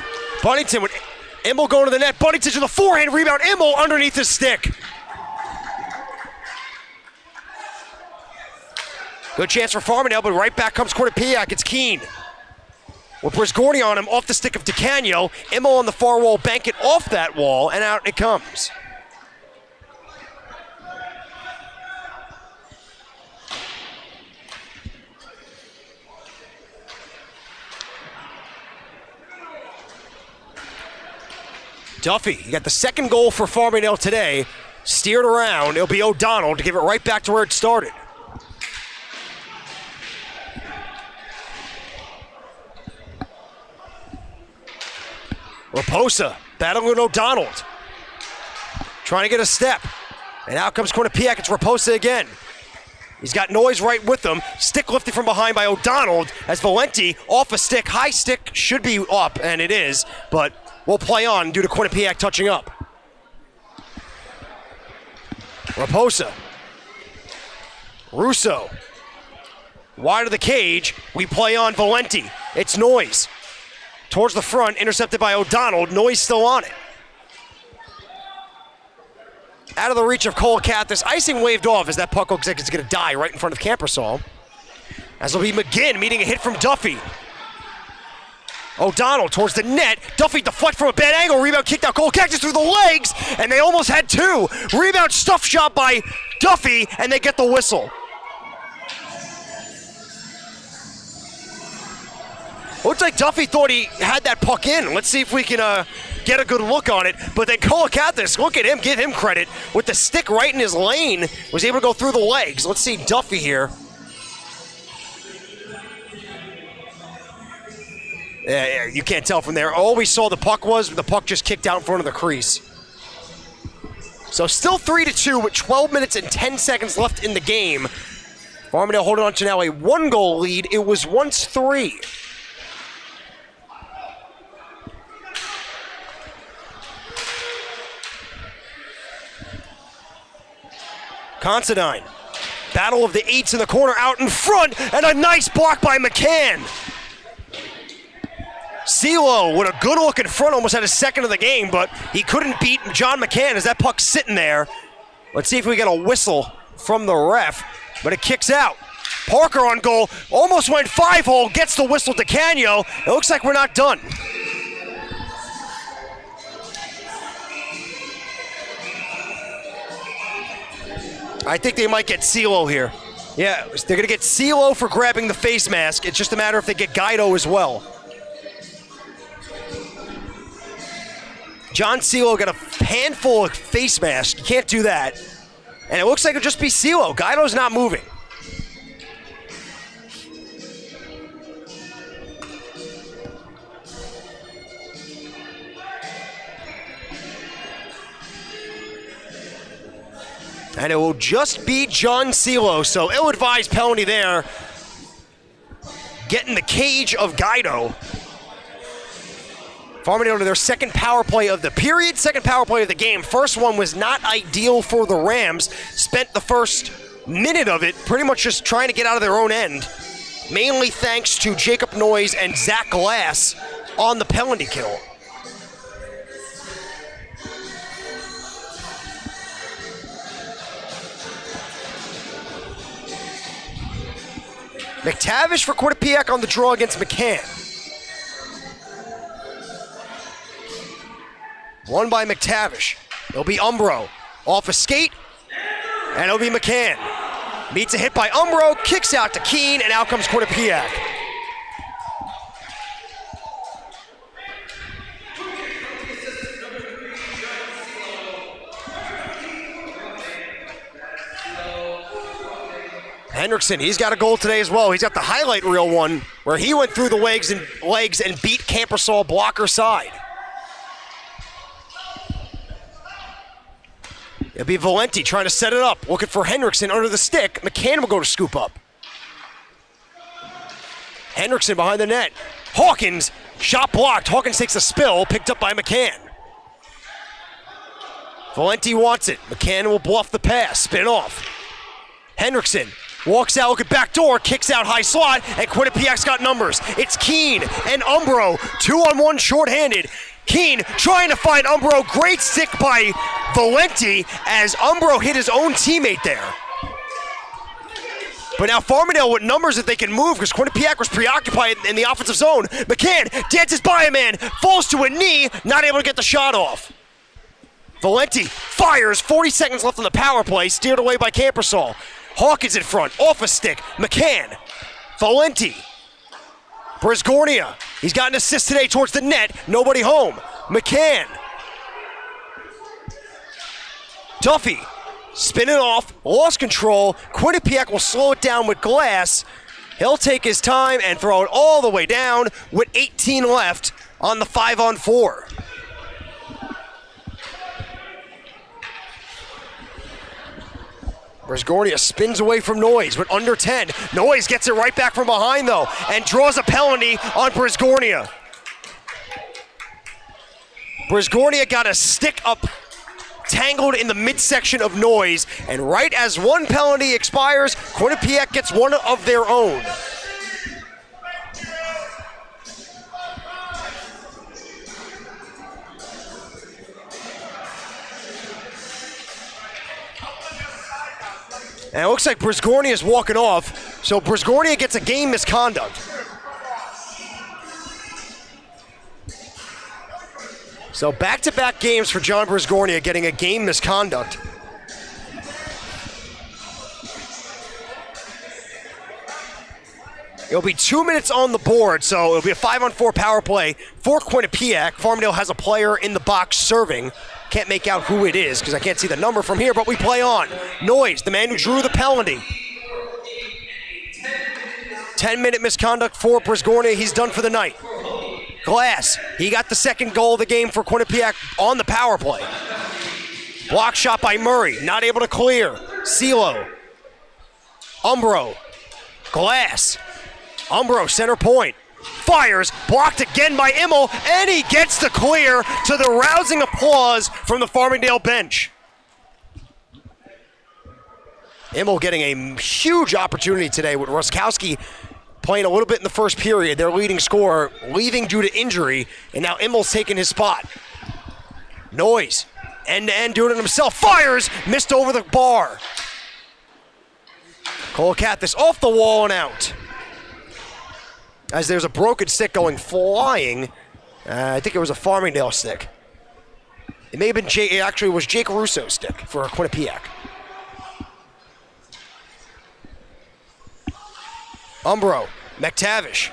Buddington with Immel going to the net. Buddington to the forehand rebound. Immel underneath his stick. Good chance for Farmingdale, but right back comes Quinnipiac. It's Keene. With Brisgorny on him, off the stick of DeCanio. Immel on the far wall, bank it off that wall, and out it comes. Duffy, you got the second goal for Farmingdale today. Steered around. It'll be O'Donnell to give it right back to where it started. Raposa battling with O'Donnell. Trying to get a step. And out comes Quinnipiac. It's Raposa again. He's got Noyes right with him. Stick lifted from behind by O'Donnell as Valenti off a stick. High stick should be up, and it is, but we'll play on due to Quinnipiac touching up. Raposa. Russo. Wide of the cage. We play on Valenti. It's Noyes. Towards the front, intercepted by O'Donnell. Noyes still on it. Out of the reach of Colacathis. Icing waved off as that puck looks like it's going to die right in front of Campersall. As will be McGinn meeting a hit from Duffy. O'Donnell towards the net. Duffy deflect from a bad angle. Rebound kicked out. Colacathis through the legs, and they almost had two. Rebound stuff shot by Duffy, and they get the whistle. Looks like Duffy thought he had that puck in. Let's see if we can get a good look on it. But then Colacathis, look at him, give him credit. With the stick right in his lane, was able to go through the legs. Let's see Duffy here. Yeah, you can't tell from there. All we saw the puck just kicked out in front of the crease. So still 3-2 with 12 minutes and 10 seconds left in the game. Farmingdale holding on to now a 1-goal lead. It was once 3. Considine. Battle of the 8s in the corner out in front, and a nice block by McCann. CeeLo with a good look in front, almost had a second of the game, but he couldn't beat John McCann as that puck's sitting there. Let's see if we get a whistle from the ref, but it kicks out. Parker on goal, almost went 5-hole, gets the whistle to Canio. It looks like we're not done. I think they might get CeeLo here. Yeah, they're going to get CeeLo for grabbing the face mask. It's just a matter if they get Guido as well. John CeeLo got a handful of face masks. You can't do that. And it looks like it'll just be CeeLo. Guido's not moving. And it will just be John CeeLo, so ill-advised penalty there. Getting the cage of Guido. Farmingdale to their second power play of the period, second power play of the game. First one was not ideal for the Rams. Spent the first minute of it pretty much just trying to get out of their own end. Mainly thanks to Jacob Noyes and Zach Glass on the penalty kill. McTavish for Quinnipiac on the draw against McCann. Won by McTavish. It'll be Umbro. Off a skate, and it'll be McCann. Meets a hit by Umbro, kicks out to Keene, and out comes Quinnipiac. Hendrickson, he's got a goal today as well. He's got the highlight reel one where he went through the legs and beat Campersall blocker side. It'll be Valenti trying to set it up, looking for Hendrickson under the stick. McCann will go to scoop up. Hendrickson behind the net. Hawkins, shot blocked. Hawkins takes a spill, picked up by McCann. Valenti wants it. McCann will bluff the pass, spin off. Hendrickson walks out, look at back door, kicks out high slot, and Quinnipiac's got numbers. It's Keene and Umbro, 2-on-1 shorthanded. Keene trying to find Umbro, great stick by Valenti as Umbro hit his own teammate there. But now Farmingdale with numbers that they can move because Quinnipiac was preoccupied in the offensive zone. McCann dances by a man, falls to a knee, not able to get the shot off. Valenti fires, 40 seconds left on the power play, steered away by Campersall. Hawkins in front, off a stick, McCann, Valenti, Brisgornia. He's got an assist today towards the net, nobody home. McCann, Duffy spinning off, lost control. Quinnipiac will slow it down with Glass. He'll take his time and throw it all the way down with 18 left on the 5-on-4. Bresgornia spins away from Noyes with under 10. Noyes gets it right back from behind, though, and draws a penalty on Bresgornia. Bresgornia got a stick up tangled in the midsection of Noyes, and right as one penalty expires, Quinnipiac gets one of their own. And it looks like Bresgornia is walking off, so Bresgornia gets a game misconduct. So back-to-back games for John Bresgornia getting a game misconduct. It'll be 2 minutes on the board, so it'll be a 5-on-4 power play for Quinnipiac. Farmingdale has a player in the box serving. Can't make out who it is because I can't see the number from here, but we play on. Noyes, the man who drew the penalty. 10-minute misconduct for Bresgornia. He's done for the night. Glass, he got the second goal of the game for Quinnipiac on the power play. Block shot by Murray, not able to clear. CeeLo, Umbro, Glass, Umbro center point. Fires, blocked again by Immel, and he gets the clear to the rousing applause from the Farmingdale bench. Immel getting a huge opportunity today with Ruskowski playing a little bit in the first period, their leading scorer, leaving due to injury, and now Immel's taking his spot. Noyes, end-to-end doing it himself, fires, missed over the bar. Kolakathis off the wall and out. As there's a broken stick going flying. I think it was a Farmingdale stick. It may have been it actually was Jake Russo's stick for Quinnipiac. Umbro, McTavish,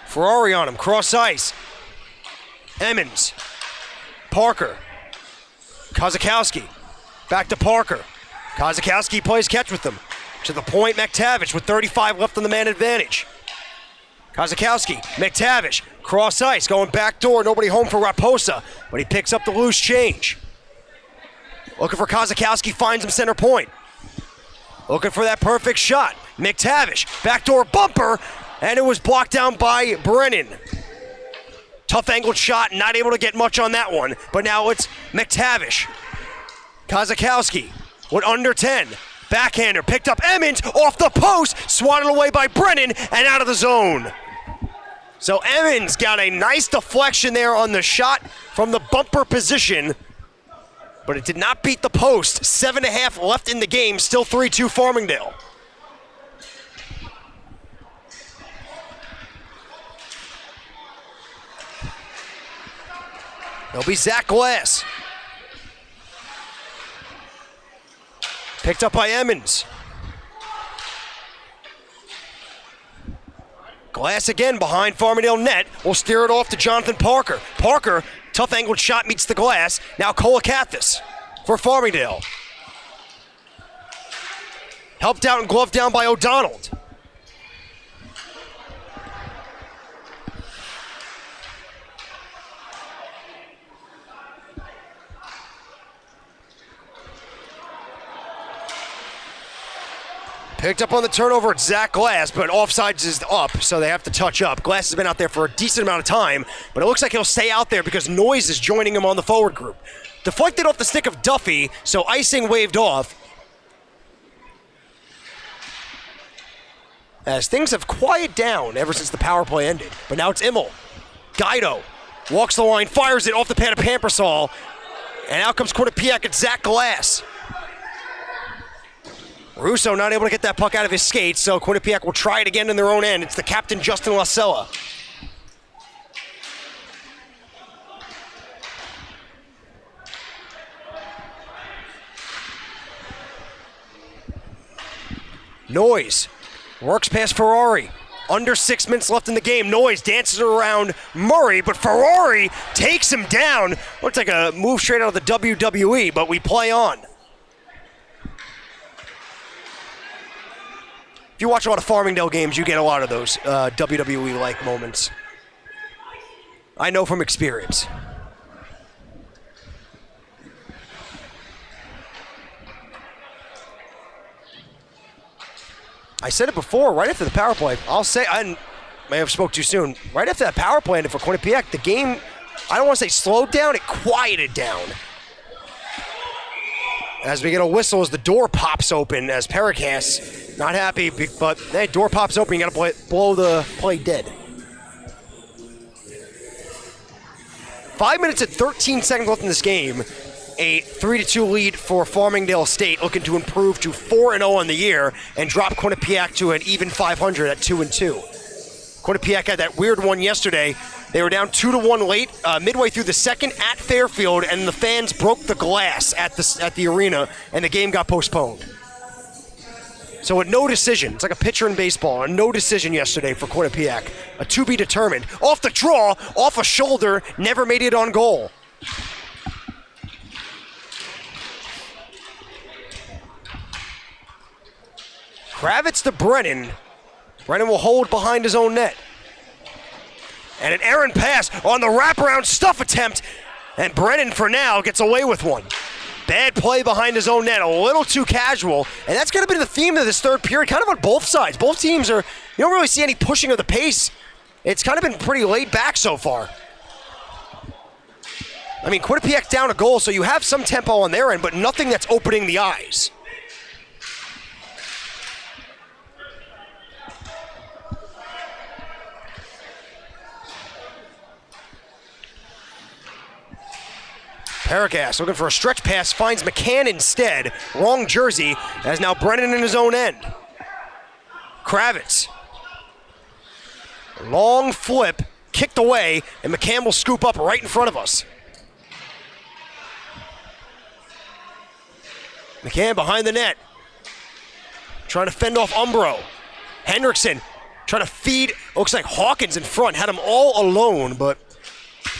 Ferrari on him, cross ice. Emmons, Parker, Kozakowski, back to Parker. Kozakowski plays catch with them. To the point, McTavish with 35 left on the man advantage. Kozakowski, McTavish, cross ice, going back door, nobody home for Raposa, but he picks up the loose change. Looking for Kozakowski, finds him center point. Looking for that perfect shot. McTavish, backdoor bumper, and it was blocked down by Brennan. Tough angled shot, not able to get much on that one, but now it's McTavish. Kozakowski with under 10. Backhander picked up Emmons off the post, swatted away by Brennan and out of the zone. So Emmons got a nice deflection there on the shot from the bumper position, but it did not beat the post. 7.5 left in the game, still 3-2 Farmingdale. It'll be Zach Glass. Picked up by Emmons. Glass again behind Farmingdale net. Will steer it off to Jonathan Parker. Parker, tough angled shot meets the glass. Now Kolakathis for Farmingdale. Helped out and gloved down by O'Donnell. Picked up on the turnover, it's Zach Glass, but offsides is up, so they have to touch up. Glass has been out there for a decent amount of time, but it looks like he'll stay out there because Noyes is joining him on the forward group. Deflected off the stick of Duffy, so icing waved off. As things have quieted down ever since the power play ended, but now it's Immel. Guido walks the line, fires it off the pad of Pampersall, and out comes Quinnipiac at Zach Glass. Russo not able to get that puck out of his skates, so Quinnipiac will try it again in their own end. It's the captain, Justin Lasella. Noyes works past Ferrari. Under 6 minutes left in the game. Noyes dances around Murray, but Ferrari takes him down. Looks like a move straight out of the WWE, but we play on. If you watch a lot of Farmingdale games, you get a lot of those WWE-like moments. I know from experience. I said it before, right after the power play. I'll say, I may have spoke too soon. Right after that power play ended for Quinnipiac, the game, I don't want to say slowed down, it quieted down. As we get a whistle as the door pops open, as Paracast, not happy, but that door pops open, you got to blow the play dead. 5 minutes and 13 seconds left in this game. A 3-2 lead for Farmingdale State, looking to improve to 4-0 on the year and drop Quinnipiac to an even 500 at 2-2. Quinnipiac had that weird one yesterday. They were down 2-1 late, midway through the second at Fairfield, and the fans broke the glass at the arena, and the game got postponed. So a no decision. It's like a pitcher in baseball. A no decision yesterday for Quinnipiac. A to be determined. Off the draw, off a shoulder, never made it on goal. Kravitz to Brennan. Brennan will hold behind his own net. And an errant pass on the wraparound stuff attempt. And Brennan, for now, gets away with one. Bad play behind his own net, a little too casual. And that's going to be the theme of this third period, kind of on both sides. Both teams you don't really see any pushing of the pace. It's kind of been pretty laid back so far. I mean, Quinnipiac's down a goal, so you have some tempo on their end, but nothing that's opening the eyes. Paracast looking for a stretch pass, finds McCann instead. Wrong jersey, as now Brennan in his own end. Kravitz. Long flip, kicked away, and McCann will scoop up right in front of us. McCann behind the net. Trying to fend off Umbro. Hendrickson trying to feed, looks like Hawkins in front, had him all alone, but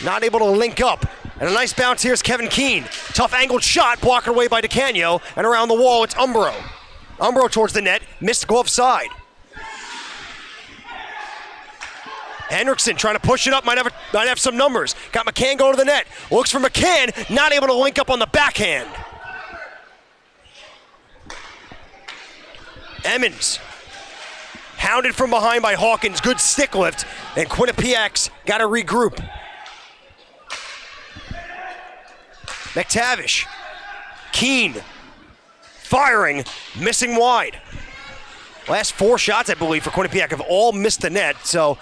not able to link up. And a nice bounce here is Kevin Keene. Tough angled shot, blocked away by DeCanio, and around the wall it's Umbro. Umbro towards the net, missed glove side. Hendrickson trying to push it up, might have some numbers. Got McCann going to the net. Looks for McCann, not able to link up on the backhand. Emmons. Hounded from behind by Hawkins, good stick lift, and Quinnipiac's got to regroup. McTavish, Keene, firing, missing wide. Last 4 shots, I believe, for Quinnipiac have all missed the net, so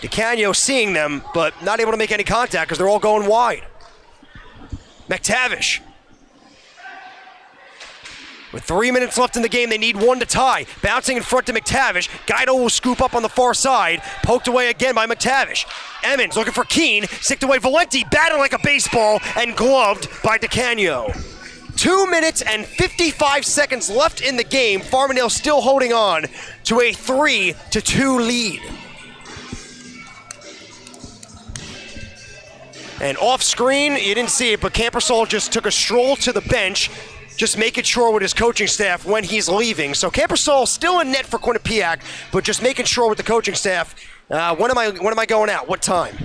DeCanio seeing them, but not able to make any contact because they're all going wide. McTavish. With 3 minutes left in the game, they need one to tie. Bouncing in front to McTavish. Guido will scoop up on the far side. Poked away again by McTavish. Emmons looking for Keene. Sicked away Valenti, batted like a baseball, and gloved by DeCanio. 2 minutes and 55 seconds left in the game. Farmingdale still holding on to a 3-2 lead. And off screen, you didn't see it, but Campersol just took a stroll to the bench, just making sure with his coaching staff when he's leaving. So Campersol still in net for Quinnipiac, but just making sure with the coaching staff, when am I going out? What time?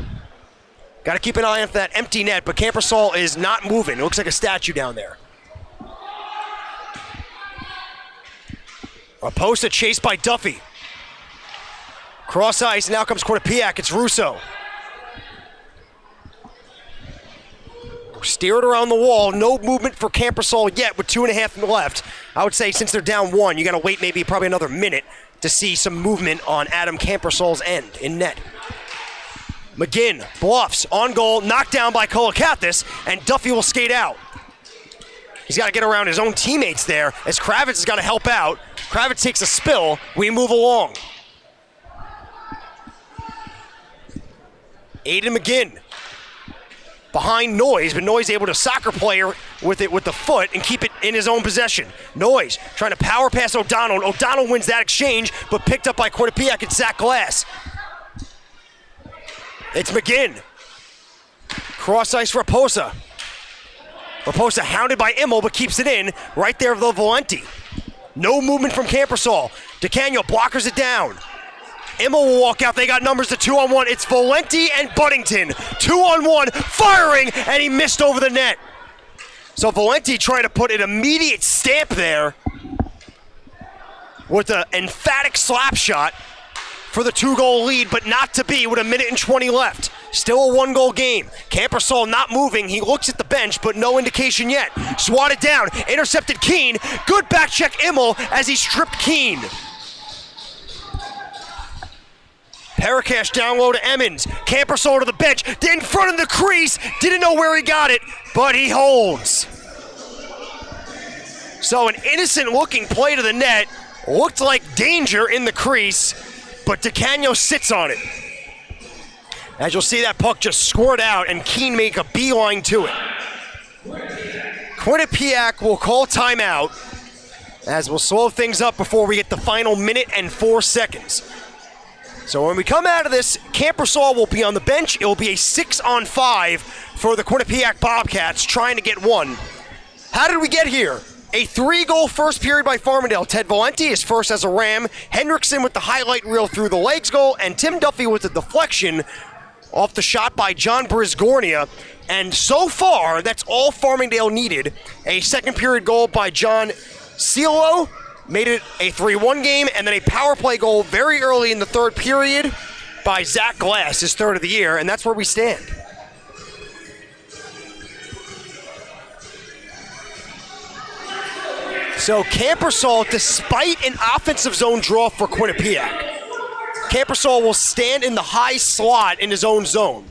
Got to keep an eye on that empty net, but Campersol is not moving. It looks like a statue down there. Raposa chased by Duffy. Cross ice, now comes Quinnipiac. It's Russo. Steer it around the wall. No movement for Campersol yet with 2.5 left. I would say since they're down 1, you got to wait maybe probably another minute to see some movement on Adam Campersol's end in net. McGinn bluffs on goal, knocked down by Kolakathis, and Duffy will skate out. He's got to get around his own teammates there as Kravitz has got to help out. Kravitz takes a spill. We move along. Aiden McGinn. Behind Noyes, but Noyes able to soccer player with it with the foot and keep it in his own possession. Noyes trying to power pass O'Donnell. O'Donnell wins that exchange, but picked up by Quinnipiac at sack glass. It's McGinn. Cross ice Raposa. Raposa hounded by Immel, but keeps it in right there of the Valenti. No movement from Campersall. DeCanio blockers it down. Immel will walk out. They got numbers to 2-on-1. It's Valenti and Buddington. 2-on-1, firing, and he missed over the net. So Valenti trying to put an immediate stamp there with an emphatic slap shot for the 2-goal lead, but not to be with 1:20 left. Still a 1-goal game. Campersall not moving. He looks at the bench, but no indication yet. Swatted down. Intercepted Keene. Good back check Immel as he stripped Keene. Parakash down low to Emmons. Campersall to the bench. In front of the crease. Didn't know where he got it, but he holds. So an innocent-looking play to the net. Looked like danger in the crease, but DeCanio sits on it. As you'll see, that puck just scored out, and Keene make a beeline to it. Quinnipiac will call timeout, as we'll slow things up before we get the final 1:04 seconds. So when we come out of this, Campersall will be on the bench. It will be a 6-on-5 for the Quinnipiac Bobcats, trying to get one. How did we get here? A 3-goal first period by Farmingdale. Ted Valenti is first as a Ram. Hendrickson with the highlight reel through the legs goal, and Tim Duffy with the deflection off the shot by John Brisgornia. And so far, that's all Farmingdale needed. A second period goal by John Cielo made it a 3-1 game, and then a power play goal very early in the third period by Zach Glass, his third of the year, and that's where we stand. So Campersall, despite an offensive zone draw for Quinnipiac, Campersall will stand in the high slot in his own zone.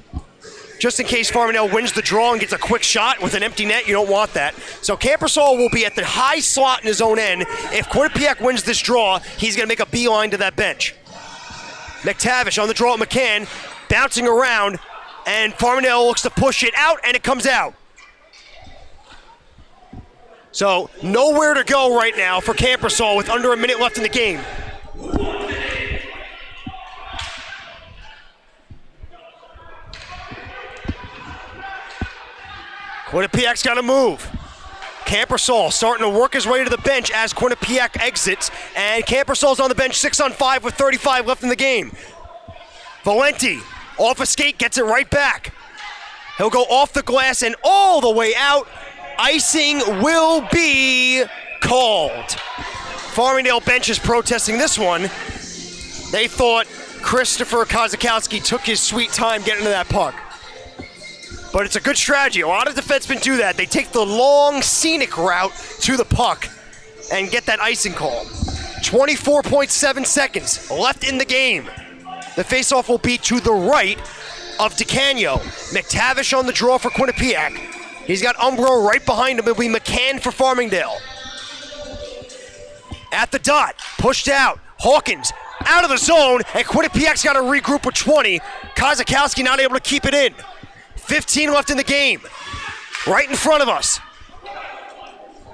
Just in case Farmingdale wins the draw and gets a quick shot with an empty net, you don't want that. So Campersall will be at the high slot in his own end. If Quinnipiac wins this draw, he's going to make a beeline to that bench. McTavish on the draw at McCann, bouncing around, and Farmingdale looks to push it out, and it comes out. So nowhere to go right now for Campersall with under a minute left in the game. Quinnipiac's got to move. Campersall starting to work his way to the bench as Quinnipiac exits, and Campersall's on the bench 6-on-5 with 35 left in the game. Valenti off a skate, gets it right back. He'll go off the glass and all the way out. Icing will be called. Farmingdale bench is protesting this one. They thought Christopher Kozakowski took his sweet time getting to that puck. But it's a good strategy. A lot of defensemen do that. They take the long, scenic route to the puck and get that icing call. 24.7 seconds left in the game. The faceoff will be to the right of DeCanio. McTavish on the draw for Quinnipiac. He's got Umbro right behind him. It'll be McCann for Farmingdale. At the dot, pushed out. Hawkins out of the zone, and Quinnipiac's got to regroup with 20. Kozakowski not able to keep it in. 15 left in the game. Right in front of us.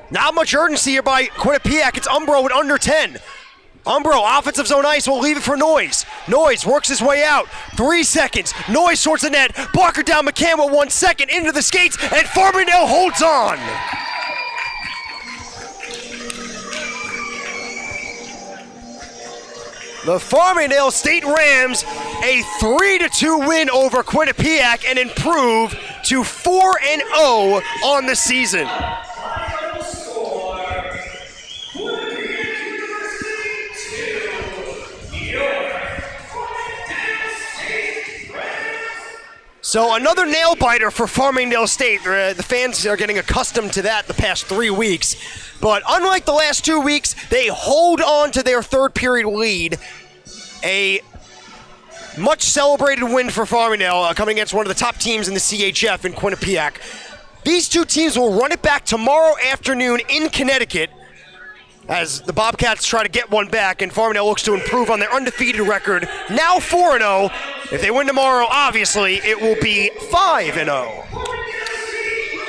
Not much urgency here by Quinnipiac. It's Umbro with under 10. Umbro, offensive zone ice, will leave it for Noyes. Noyes works his way out. 3 seconds. Noyes sorts the net. Blocker down McCann with 1 second. Into the skates, and Farmingdale holds on. The Farmingdale State Rams, a 3-2 win over Quinnipiac and improve to 4-0 on the season. So another nail-biter for Farmingdale State. The fans are getting accustomed to that the past 3 weeks. But unlike the last 2 weeks, they hold on to their third period lead. A much celebrated win for Farmingdale coming against one of the top teams in the CHF in Quinnipiac. These two teams will run it back tomorrow afternoon in Connecticut as the Bobcats try to get one back, and Farmingdale looks to improve on their undefeated record, now 4-0. If they win tomorrow, obviously, it will be 5-0.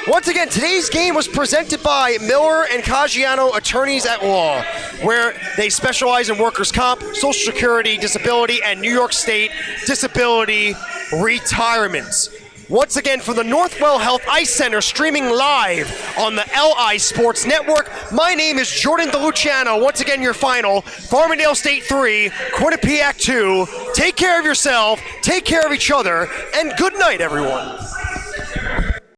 Once again, today's game was presented by Miller and Caggiano Attorneys at Law, where they specialize in workers' comp, Social Security, disability, and New York State disability retirements. once again from the Northwell Health Ice Center, streaming live on the LI Sports Network. My name is Jordan DeLuciano. Once again, your final, Farmingdale State 3, Quinnipiac 2. Take care of yourself, take care of each other, and good night, everyone.